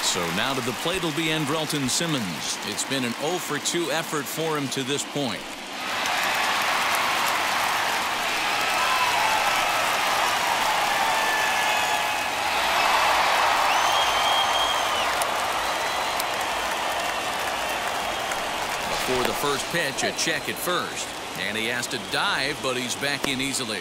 So now to the plate will be Andrelton Simmons. It's been an 0-for-2 effort for him to this point. Before the first pitch, a check at first. And he has to dive, but he's back in easily.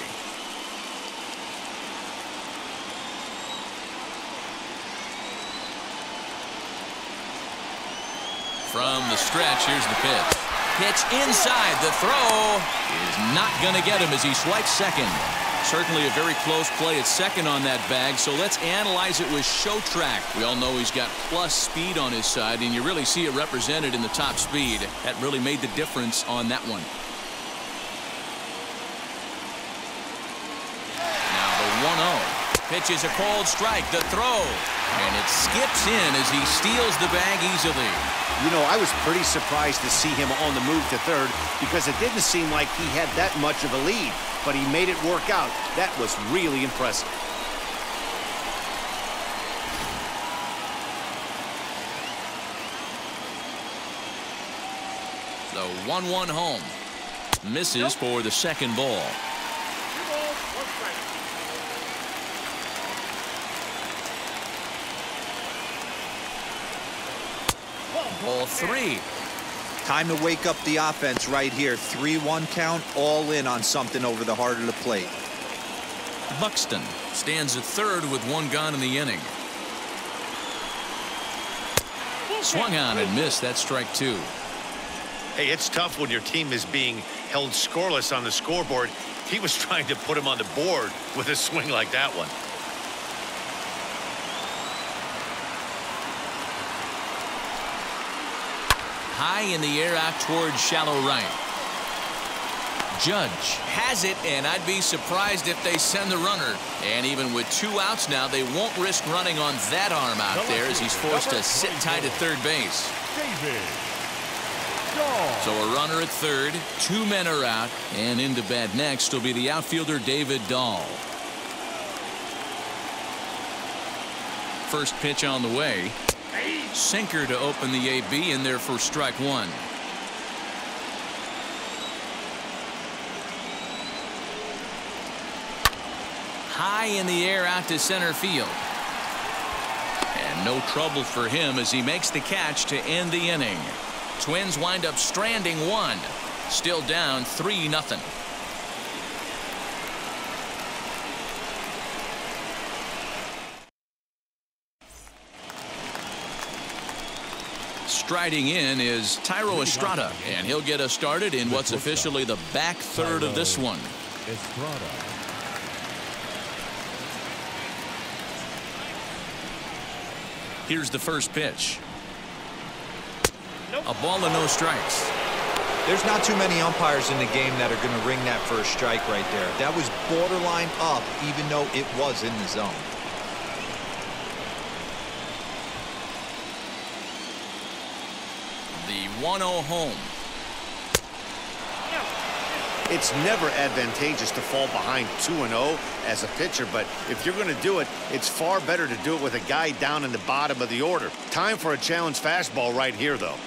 From the stretch, here's the pitch. Pitch inside. The throw is not going to get him as he swipes second. Certainly a very close play at second on that bag, so let's analyze it with show track. We all know he's got plus speed on his side, and you really see it represented in the top speed. That really made the difference on that one. Now the 1-0. Pitch is a called strike. The throw. And it skips in as he steals the bag easily. You know, I was pretty surprised to see him on the move to third because it didn't seem like he had that much of a lead, but he made it work out. That was really impressive. The 1-1 home. Misses for the second ball. Ball 3. Time to wake up the offense right here. 3-1 count, all in on something over the heart of the plate. Buxton stands at third with 1 gone in the inning. Swung on and missed. That's strike 2. Hey, it's tough when your team is being held scoreless on the scoreboard. He was trying to put him on the board with a swing like that one. High in the air out towards shallow right. Judge has it, and I'd be surprised if they send the runner. And even with 2 outs now, they won't risk running on that arm out there as he's forced to sit tight at third base. So a runner at third, 2 men are out, and into bat next will be the outfielder David Dahl. First pitch on the way. Sinker to open the AB, in there for strike 1. High in the air out to center field. And no trouble for him as he makes the catch to end the inning. Twins wind up stranding 1. Still down 3-0. Striding in is Thairo Estrada, and he'll get us started in what's officially the back third of this one. Here's the first pitch. A ball and no strikes. There's not too many umpires in the game that are going to ring that first strike right there. That was borderline up, even though it was in the zone. The 1-0 home. It's never advantageous to fall behind 2-0 as a pitcher, but if you're going to do it, it's far better to do it with a guy down in the bottom of the order. Time for a challenge fastball right here, though.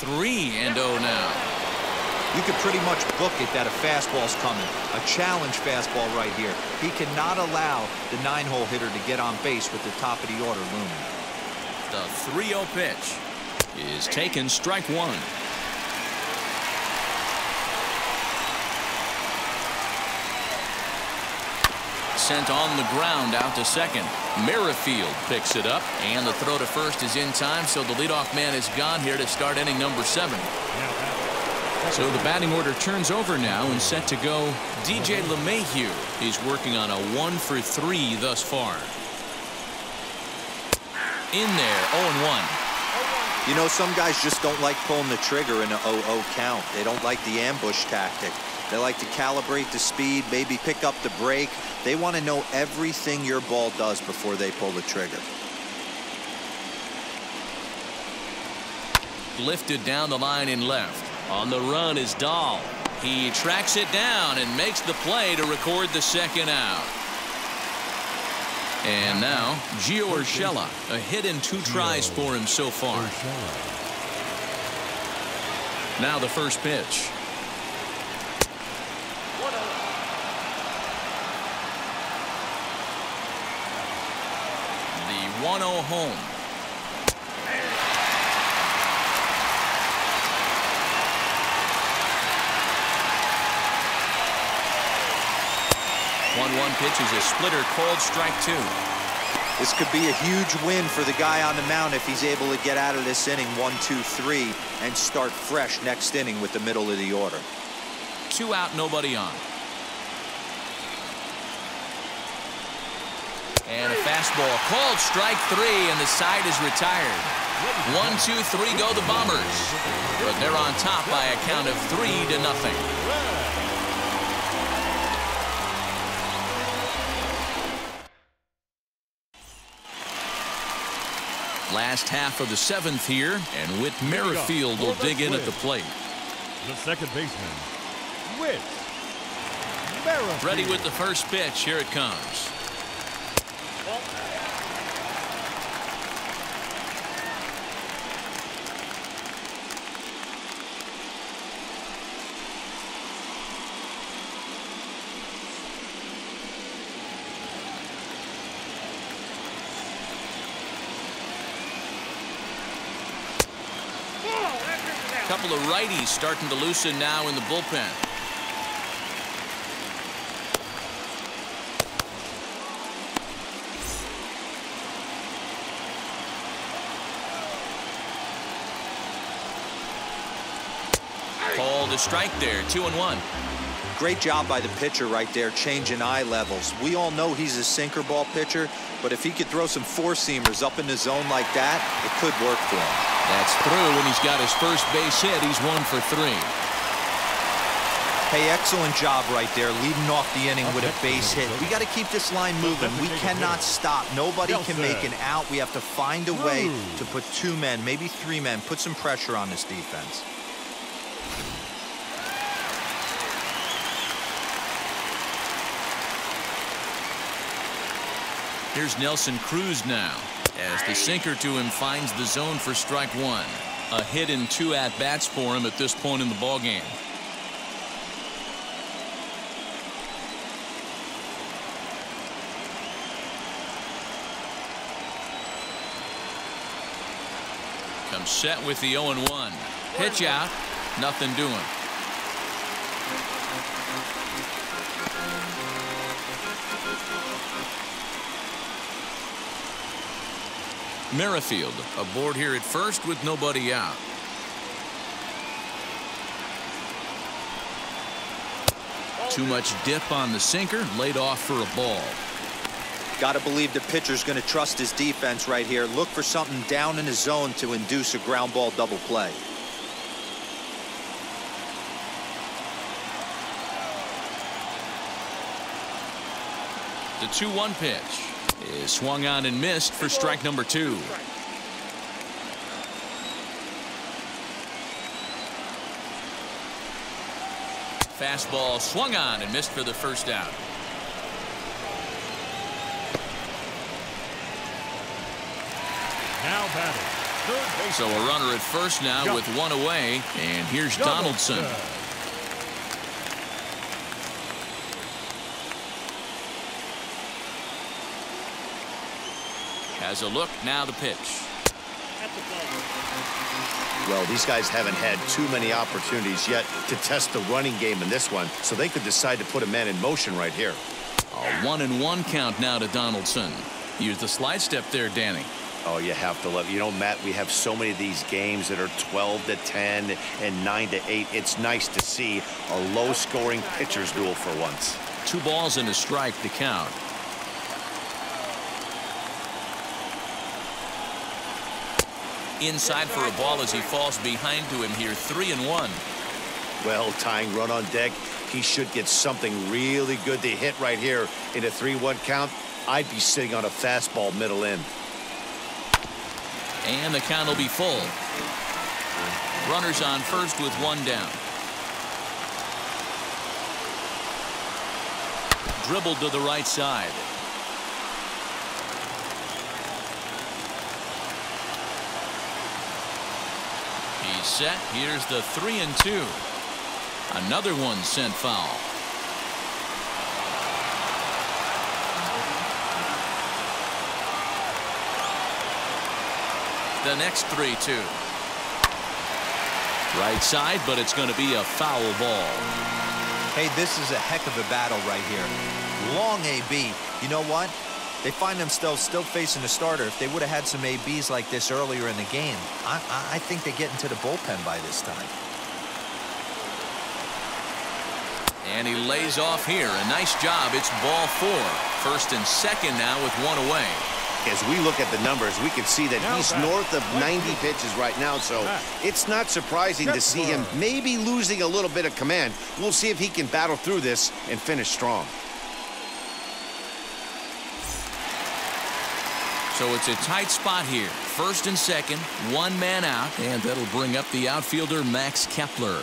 Three and 0 now. You could pretty much book it that a fastball's coming. A challenge fastball right here. He cannot allow the 9-hole hitter to get on base with the top of the order looming. The 3-0 pitch is taken, strike 1. Sent on the ground out to second. Merrifield picks it up, and the throw to first is in time, so the leadoff man is gone here to start inning number 7. So the batting order turns over now and set to go DJ LeMahieu. He's working on a 1-for-3 thus far. In there, 0-1. You know, some guys just don't like pulling the trigger in an 0-0 count. They don't like the ambush tactic. They like to calibrate the speed, maybe pick up the break. They want to know everything your ball does before they pull the trigger. Lifted down the line in left. On the run is Dahl. He tracks it down and makes the play to record the second out. And now, Gio Urshela, a hit in 2 tries for him so far. Now the first pitch. The 1-0 home. One pitch is a splitter, called strike 2. This could be a huge win for the guy on the mound if he's able to get out of this inning 1-2-3 and start fresh next inning with the middle of the order. 2 out, nobody on. And a fastball called strike 3, and the side is retired. 1-2-3 go the Bombers, but they're on top by a count of 3-0. Last half of the 7th here, and Whit Merrifield will dig in at the plate. The second baseman, Whit Merrifield. Ready with the first pitch. Here it comes. Couple of righties starting to loosen now in the bullpen. Called a strike there, 2-1. Great job by the pitcher right there, changing eye levels. We all know he's a sinker ball pitcher, but if he could throw some four-seamers up in the zone like that, it could work for him. That's through, and he's got his first base hit. He's 1 for 3. Hey, excellent job right there, leading off the inning with a base hit. We got to keep this line moving. We cannot stop. Nobody can make an out. We have to find a way to put 2 men, maybe 3 men, put some pressure on this defense. Here's Nelson Cruz now, as the sinker to him finds the zone for strike 1. A hit in 2 at-bats for him at this point in the ballgame. Comes set with the 0-1. Pitch out, nothing doing. Merrifield aboard here at first with nobody out. Too much dip on the sinker, laid off for a ball. Got to believe the pitcher's going to trust his defense right here. Look for something down in his zone to induce a ground ball double play. The 2-1 pitch is swung on and missed for strike number 2. Fastball swung on and missed for the first out. Now batting, third base. So a runner at first now with 1 away, and here's Donaldson. Has a look, now the pitch. Well, these guys haven't had too many opportunities yet to test the running game in this one, so they could decide to put a man in motion right here. A 1-1 count now to Donaldson. Use the slide step there, Danny. Oh, you have to love it. You know, Matt, we have so many of these games that are 12-10 and 9-8. It's nice to see a low-scoring pitcher's duel for once. 2 balls and a strike to count. Inside for a ball as he falls behind to him here. 3-1. Well, tying run on deck. He should get something really good to hit right here in a 3-1 count. I'd be sitting on a fastball middle in. And the count will be full. Runners on first with 1 down. Dribbled to the right side. He's set. Here's the 3-2. Another one sent foul. The next 3-2. Right side, but it's going to be a foul ball. Hey, this is a heck of a battle right here. Long AB. You know what? They find themselves still facing the starter. If they would have had some ABs like this earlier in the game, I think they get into the bullpen by this time. And he lays off here. A nice job. It's ball 4. First and second now with 1 away. As we look at the numbers, we can see that he's north of 90 pitches right now, so it's not surprising to see him maybe losing a little bit of command. We'll see if he can battle through this and finish strong. So it's a tight spot here. First and second, 1 man out, and that'll bring up the outfielder Max Kepler.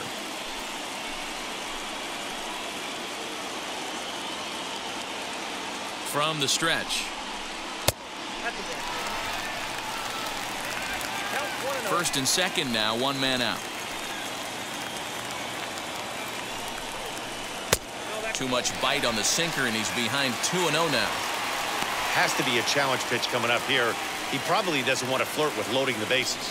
From the stretch. First and second now, 1 man out. Too much bite on the sinker, and he's behind 2-0 now. Has to be a challenge pitch coming up here. He probably doesn't want to flirt with loading the bases.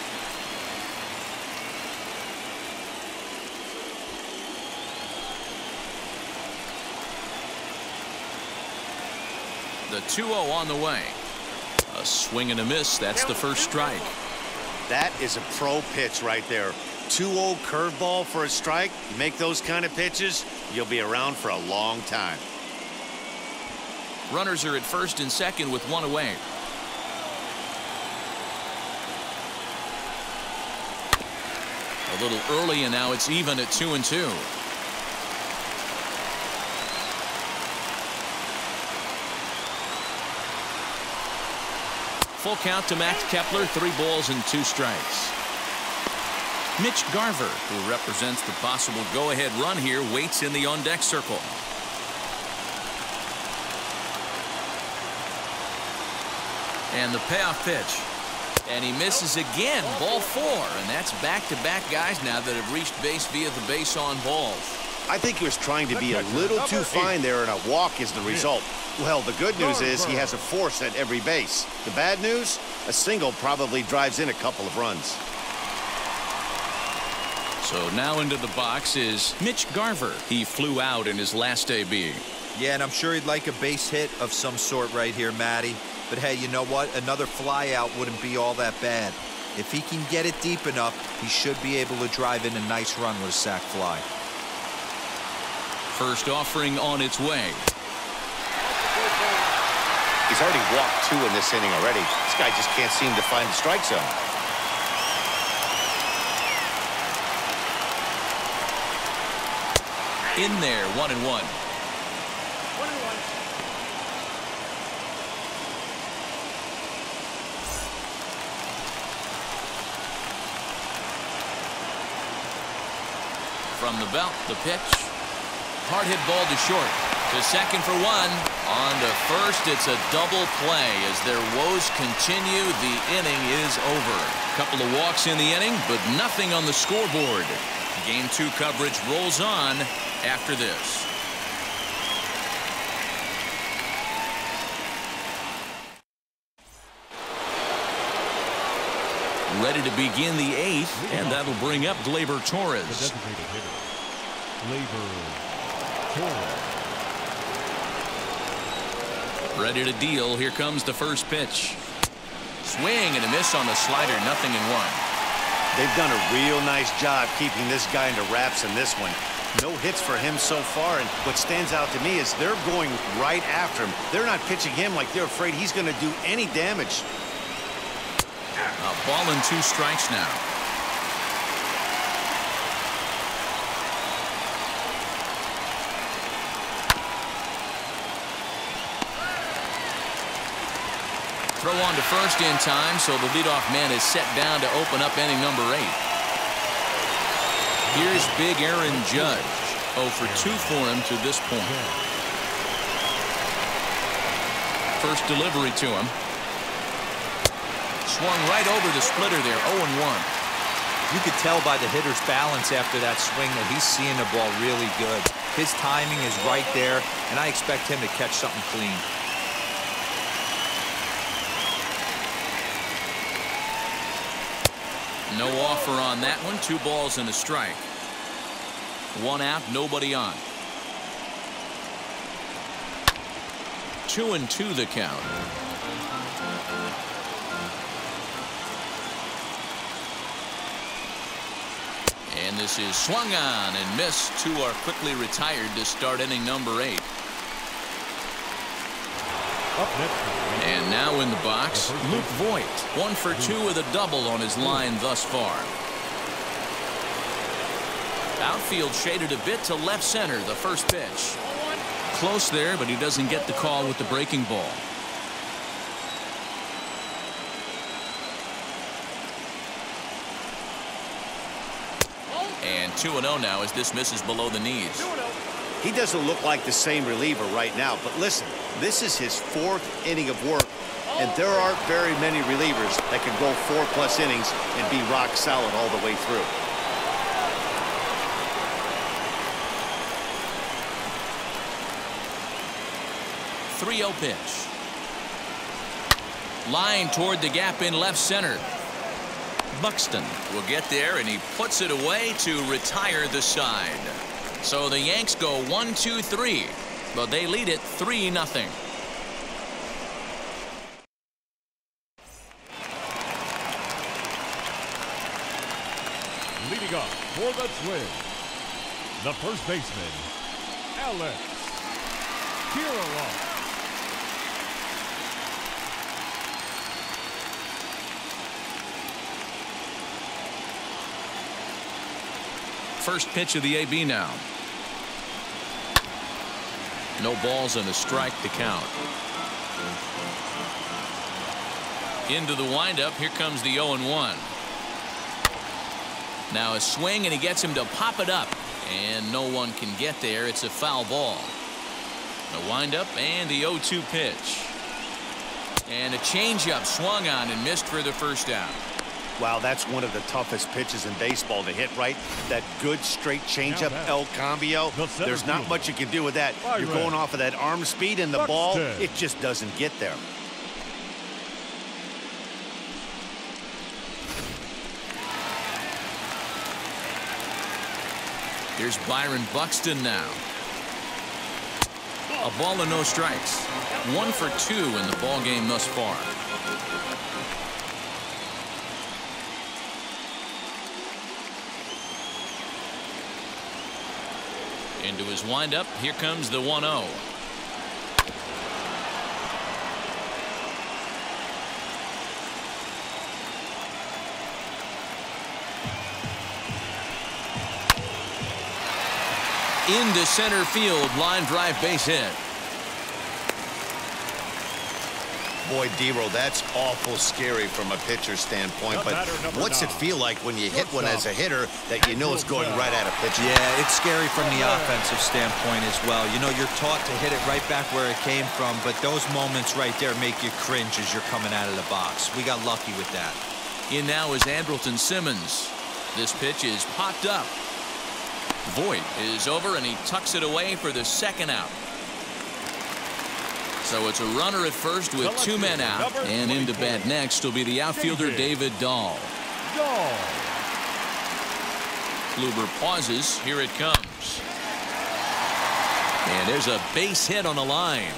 The 2-0 on the way. A swing and a miss. That's the first strike. That is a pro pitch right there. 2-0 curveball for a strike. You make those kind of pitches, you'll be around for a long time. Runners are at first and second with one away. A little early, and now it's even at 2-2. Full count to Max Kepler, 3 balls and 2 strikes. Mitch Garver, who represents the possible go-ahead run here, waits in the on-deck circle. And the payoff pitch. And he misses again, ball 4. And that's back-to-back guys now that have reached base via the base on balls. I think he was trying to be a little too fine there, and a walk is the result. Well, the good news is he has a force at every base. The bad news, a single probably drives in a couple of runs. So now into the box is Mitch Garver. He flew out in his last AB. Yeah, and I'm sure he'd like a base hit of some sort right here, Matty. But hey, you know what? Another fly out wouldn't be all that bad. If he can get it deep enough, he should be able to drive in a nice run with a sac fly. First offering on its way. He's already walked 2 in this inning already. This guy just can't seem to find the strike zone. In there, 1-1. From the belt, the pitch. Hard hit ball to short. To second for 1. On to first, it's a double play. As their woes continue, the inning is over. Couple of walks in the inning, but nothing on the scoreboard. Game 2 coverage rolls on after this. Ready to begin the 8th, and that'll bring up Gleyber Torres. The designated hitter, Gleyber Torres. Ready to deal. Here comes the first pitch. Swing and a miss on the slider. 0-1. They've done a real nice job keeping this guy into wraps in this one. No hits for him so far, and what stands out to me is they're going right after him. They're not pitching him like they're afraid he's going to do any damage. A ball and 2 strikes now. Throw on to first in time, so the leadoff man is set down to open up inning number 8. Here's big Aaron Judge. 0 for 2 for him to this point. First delivery to him. Swung right over the splitter there. 0-1. You could tell by the hitter's balance after that swing that he's seeing the ball really good. His timing is right there, and I expect him to catch something clean. No offer on that one. 2 balls and a strike. 1 out, nobody on. 2-2 the count. And this is swung on and missed. 2 are quickly retired to start inning number 8. Up next. And now in the box, Luke Voigt. 1 for 2 with a double on his line thus far. Outfield shaded a bit to left center. The first pitch. Close there, but he doesn't get the call with the breaking ball. And 2-0 now as this misses below the knees. He doesn't look like the same reliever right now, but listen, this is his 4th inning of work, and there aren't very many relievers that can go 4+ innings and be rock solid all the way through. .30 pitch. Line toward the gap in left center. Buxton will get there, and he puts it away to retire the side. So the Yanks go 1-2-3, but they lead it 3-0. Leading up for the Twins, the first baseman, Alex Kirilloff. First pitch of the AB now. No balls and a strike to count. Into the windup. Here comes the 0-1. Now a swing, and he gets him to pop it up, and no one can get there. It's a foul ball. The windup and the 0-2 pitch. And a changeup swung on and missed for the first out. Wow, that's one of the toughest pitches in baseball to hit, right? That good straight changeup, El Cambio. There's not much you can do with that. You're going off of that arm speed, and the ball, it just doesn't get there. Here's Byron Buxton now. A ball and no strikes. 1 for 2 in the ball game thus far. Into his windup. Here comes the 1-0. Into center field, line drive, base hit. Boy, D-Roll, that's awful scary from a pitcher's standpoint. But what's it feel like when you hit one as a hitter that you know is going right at a pitcher? Yeah, it's scary from the offensive standpoint as well. You know, you're taught to hit it right back where it came from, but those moments right there make you cringe as you're coming out of the box. We got lucky with that. In now is Andrelton Simmons. This pitch is popped up. Voit is over, and he tucks it away for the second out. So it's a runner at first with 2 men out, and into bat next will be the outfielder David Dahl. Kluber pauses. Here it comes. And there's a base hit on the line.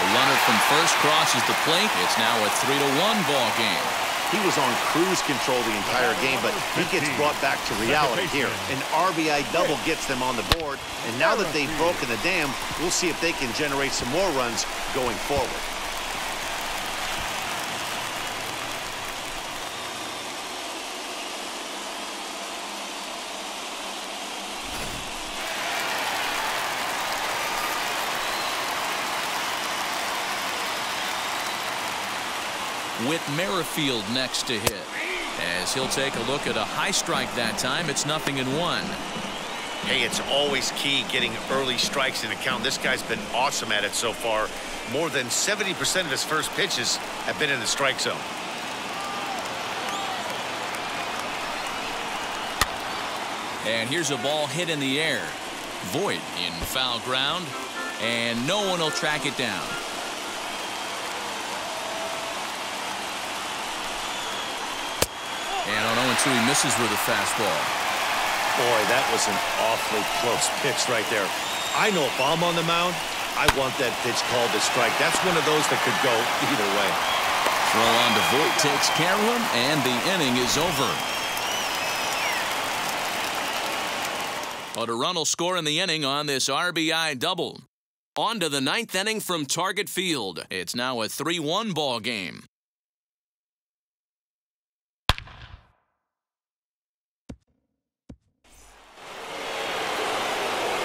The runner from first crosses the plate. It's now a 3-1 ball game. He was on cruise control the entire game, but he gets brought back to reality here. An RBI double gets them on the board, and now that they've broken the dam, we'll see if they can generate some more runs going forward. With Merrifield next to hit, as he'll take a look at a high strike that time. It's 0-1. Hey, it's always key getting early strikes in a count. This guy's been awesome at it so far. More than 70% of his first pitches have been in the strike zone. And here's a ball hit in the air. Voit in foul ground, and no one will track it down. And on 0-2, he misses with a fastball. Boy, that was an awfully close pitch right there. I know if I'm on the mound, I want that pitch called a strike. That's one of those that could go either way. Throw on to Voit, takes care of him, and the inning is over. But a run will score in the inning on this RBI double. On to the 9th inning from Target Field. It's now a 3-1 ball game.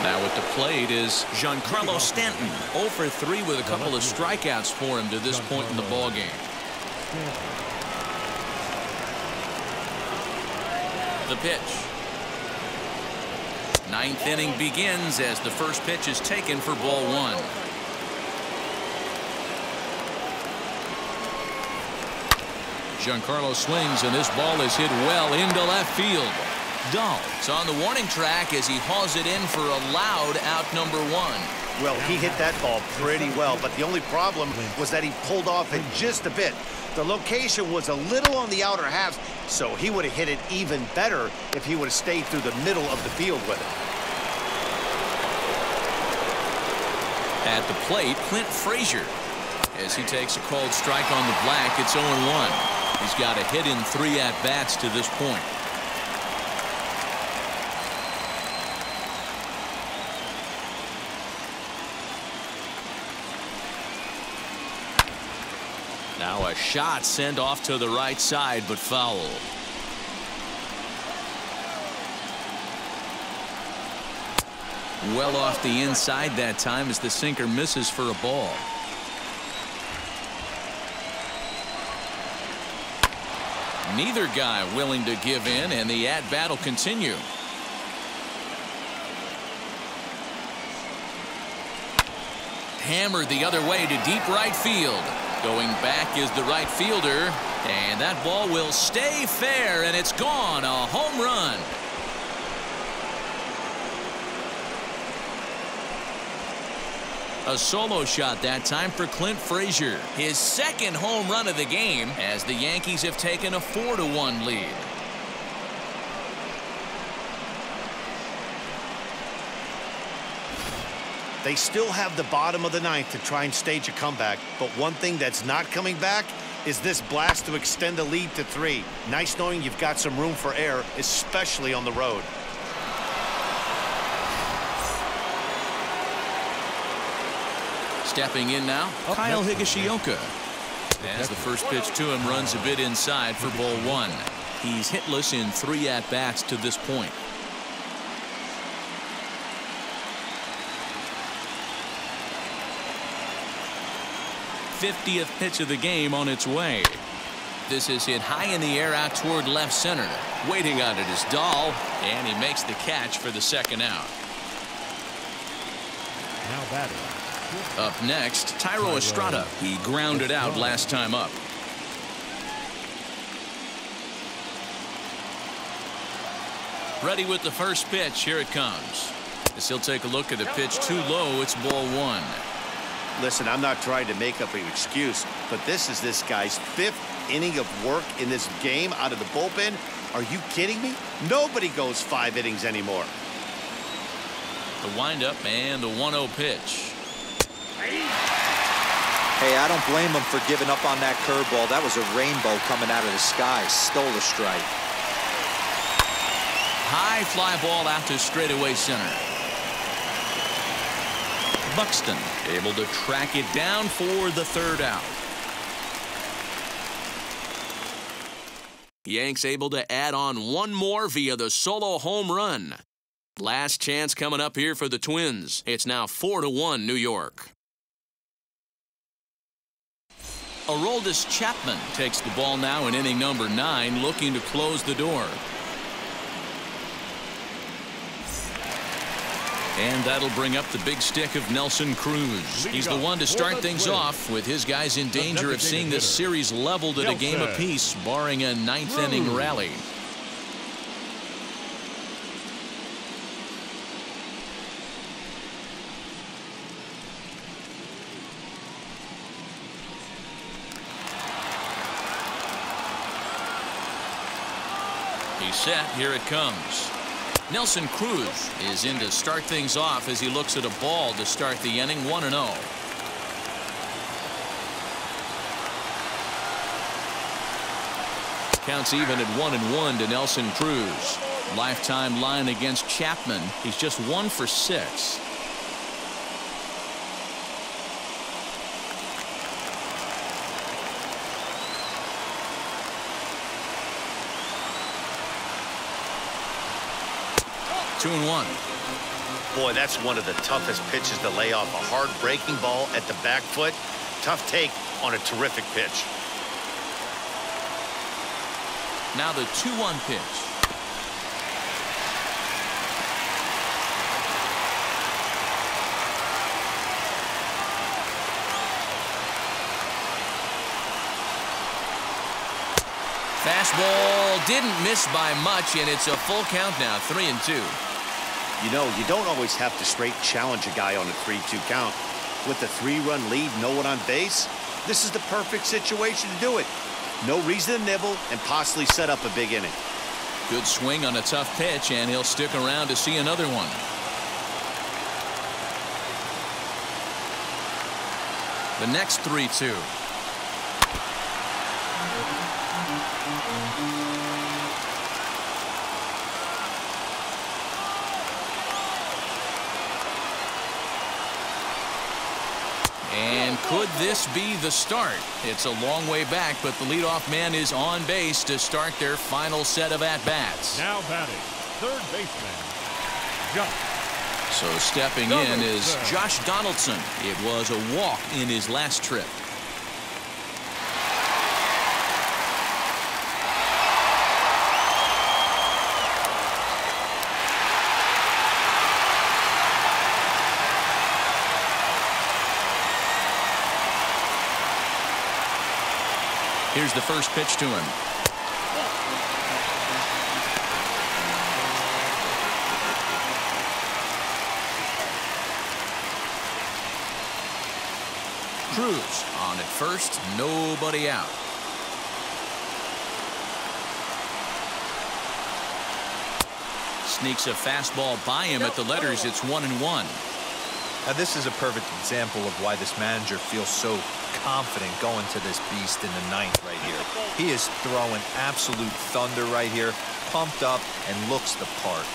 Now at the plate is Giancarlo Stanton. 0 for 3 with a couple of strikeouts for him to this point in the ball game. The pitch. 9th inning begins as the first pitch is taken for ball 1. Giancarlo swings, and this ball is hit well into left field. Dahl is on the warning track as he hauls it in for a loud out number 1. Well, he hit that ball pretty well, but the only problem was that he pulled off it just a bit. The location was a little on the outer half, so he would have hit it even better if he would have stayed through the middle of the field with it. At the plate, Clint Frazier. As he takes a cold strike on the black, it's 0-1. He's got a hit in 3 at-bats to this point. Now a shot sent off to the right side, but foul. Well off the inside that time as the sinker misses for a ball. Neither guy willing to give in, and the at-bat will continue. Hammered the other way to deep right field. Going back is the right fielder, and that ball will stay fair, and it's gone. A home run. A solo shot that time for Clint Frazier. His second home run of the game as the Yankees have taken a 4-1 lead. They still have the bottom of the ninth to try and stage a comeback, but one thing that's not coming back is this blast to extend the lead to 3. Nice knowing you've got some room for error, especially on the road. Stepping in now, Kyle Higashioka. As the first pitch to him runs a bit inside for ball 1. He's hitless in 3 at-bats to this point. '50th pitch of the game on its way. This is hit high in the air out toward left center. Waiting on it is Dahl, and he makes the catch for the second out. Now batting. Up next, Tyro Estrada. He grounded out last time up. Ready with the first pitch. Here it comes. As he'll take a look at the pitch too low, it's ball 1. Listen, I'm not trying to make up an excuse, but this is this guy's 5th inning of work in this game out of the bullpen. Are you kidding me? Nobody goes 5 innings anymore. The windup and the 1-0 pitch. Hey, I don't blame him for giving up on that curveball. That was a rainbow coming out of the sky. Stole a strike. High fly ball out to straightaway center. Buxton able to track it down for the 3rd out. Yanks able to add on one more via the solo home run. Last chance coming up here for the Twins. It's now 4-1 New York. Aroldis Chapman takes the ball now in inning number 9, looking to close the door. And that'll bring up the big stick of Nelson Cruz. He's the one to start things off, with his guys in danger of seeing this series leveled at a game apiece, barring a 9th inning rally. He's set. Here it comes. Nelson Cruz is in to start things off as he looks at a ball to start the inning. 1-0. Counts even at 1-1 to Nelson Cruz. Lifetime line against Chapman. He's just 1 for 6. Two and 1. Boy, that's one of the toughest pitches to lay off. A hard breaking ball at the back foot. Tough take on a terrific pitch. Now the 2-1 pitch. Fastball didn't miss by much, and it's a full count now. 3-2. You know, you don't always have to straight challenge a guy on a 3-2 count. With the 3-run lead, no one on base, this is the perfect situation to do it. No reason to nibble and possibly set up a big inning. Good swing on a tough pitch, and he'll stick around to see another one. The next 3-2. And could this be the start? It's a long way back, but the leadoff man is on base to start their final set of at-bats. Now batting, third baseman, Josh. So stepping in is Josh Donaldson. It was a walk in his last trip. Here's the first pitch to him. Cruz on at first, nobody out. Sneaks a fastball by him at the letters. It's 1-1. Now this is a perfect example of why this manager feels so confident going to this beast in the ninth right here. He is throwing absolute thunder right here, pumped up and looks the part.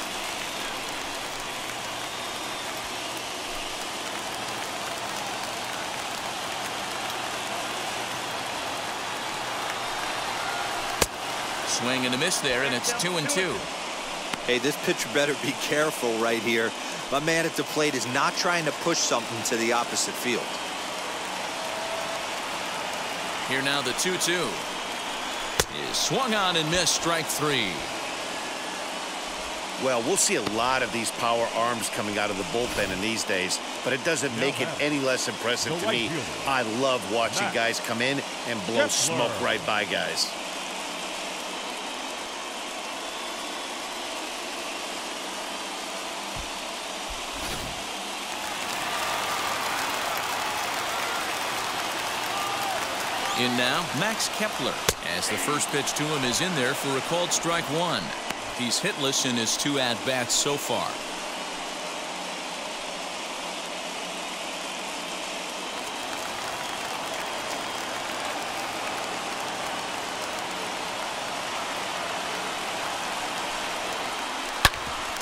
Swing and a miss there, and it's 2-2. Hey, this pitcher better be careful right here. My man at the plate is not trying to push something to the opposite field. Here now the 2-2 is swung on and missed, strike 3. Well, we'll see a lot of these power arms coming out of the bullpen in these days, but it doesn't make it any less impressive to me. I love watching guys come in and blow smoke right by guys. In now, Max Kepler, as the first pitch to him is in there for a called strike 1. He's hitless in his 2 at-bats so far.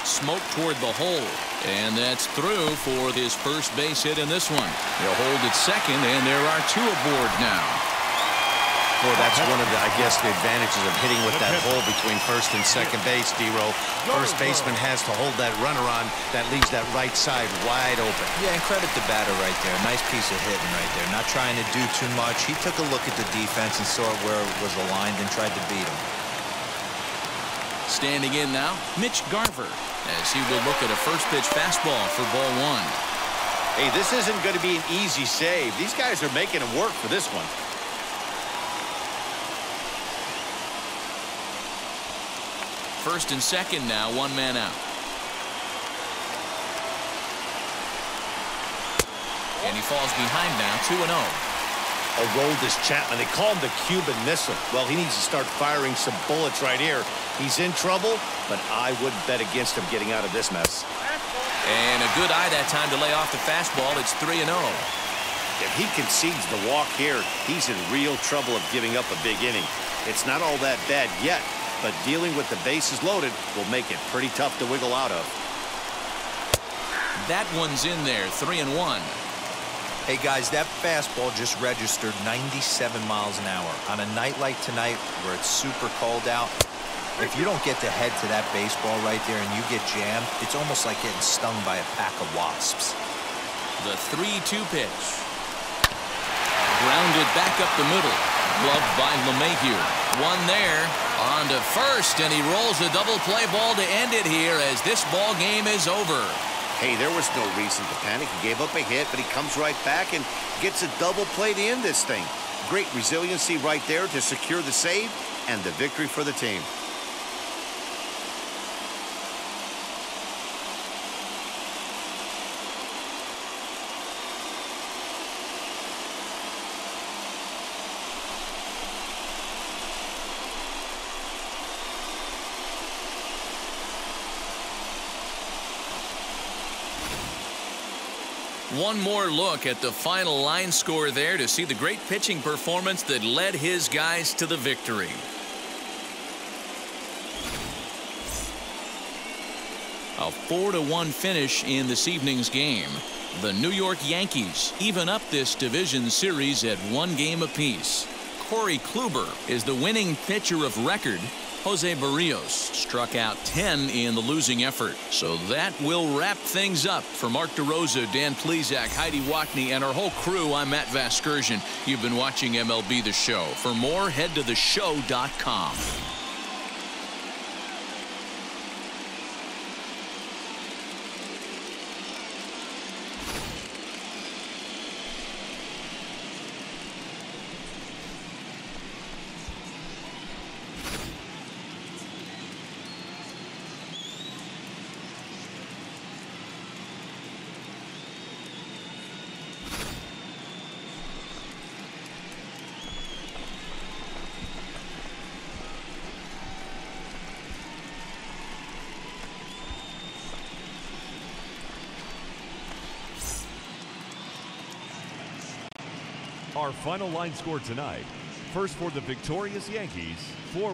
Smoke toward the hole, and that's through for his first base hit in this one. They'll hold at second, and there are 2 aboard now. Well, that's one of the, I guess, the advantages of hitting with that hole between first and second base, D-Row. First baseman has to hold that runner on. That leaves that right side wide open. Yeah, and credit the batter right there. Nice piece of hitting right there. Not trying to do too much. He took a look at the defense and saw where it was aligned and tried to beat him. Standing in now, Mitch Garver, as he will look at a first pitch fastball for ball 1. Hey, this isn't going to be an easy save. These guys are making him work for this one. First and second now, 1 man out. And he falls behind now, 2-0. Aroldis Chapman, they call him the Cuban Missile. Well, he needs to start firing some bullets right here. He's in trouble, but I wouldn't bet against him getting out of this mess. And a good eye that time to lay off the fastball. It's 3-0. If he concedes the walk here, he's in real trouble of giving up a big inning. It's not all that bad yet, but dealing with the bases loaded will make it pretty tough to wiggle out of. That one's in there, 3-1. Hey guys, that fastball just registered 97 miles an hour. On a night like tonight where it's super cold out, if you don't get to head to that baseball right there and you get jammed, it's almost like getting stung by a pack of wasps. The 3-2 pitch. Grounded back up the middle. Gloved by LeMahieu. One there. On to first, and he rolls a double play ball to end it here as this ball game is over. Hey, there was no reason to panic. He gave up a hit, but he comes right back and gets a double play to end this thing. Great resiliency right there to secure the save and the victory for the team. One more look at the final line score there to see the great pitching performance that led his guys to the victory. A 4-1 finish in this evening's game. The New York Yankees even up this division series at 1 game apiece. Corey Kluber is the winning pitcher of record. Jose Barrios struck out 10 in the losing effort. So that will wrap things up. For Mark DeRosa, Dan Plesac, Heidi Wackney, and our whole crew, I'm Matt Vasgersian. You've been watching MLB The Show. For more, head to theshow.com. Our final line score tonight. First for the victorious Yankees, 4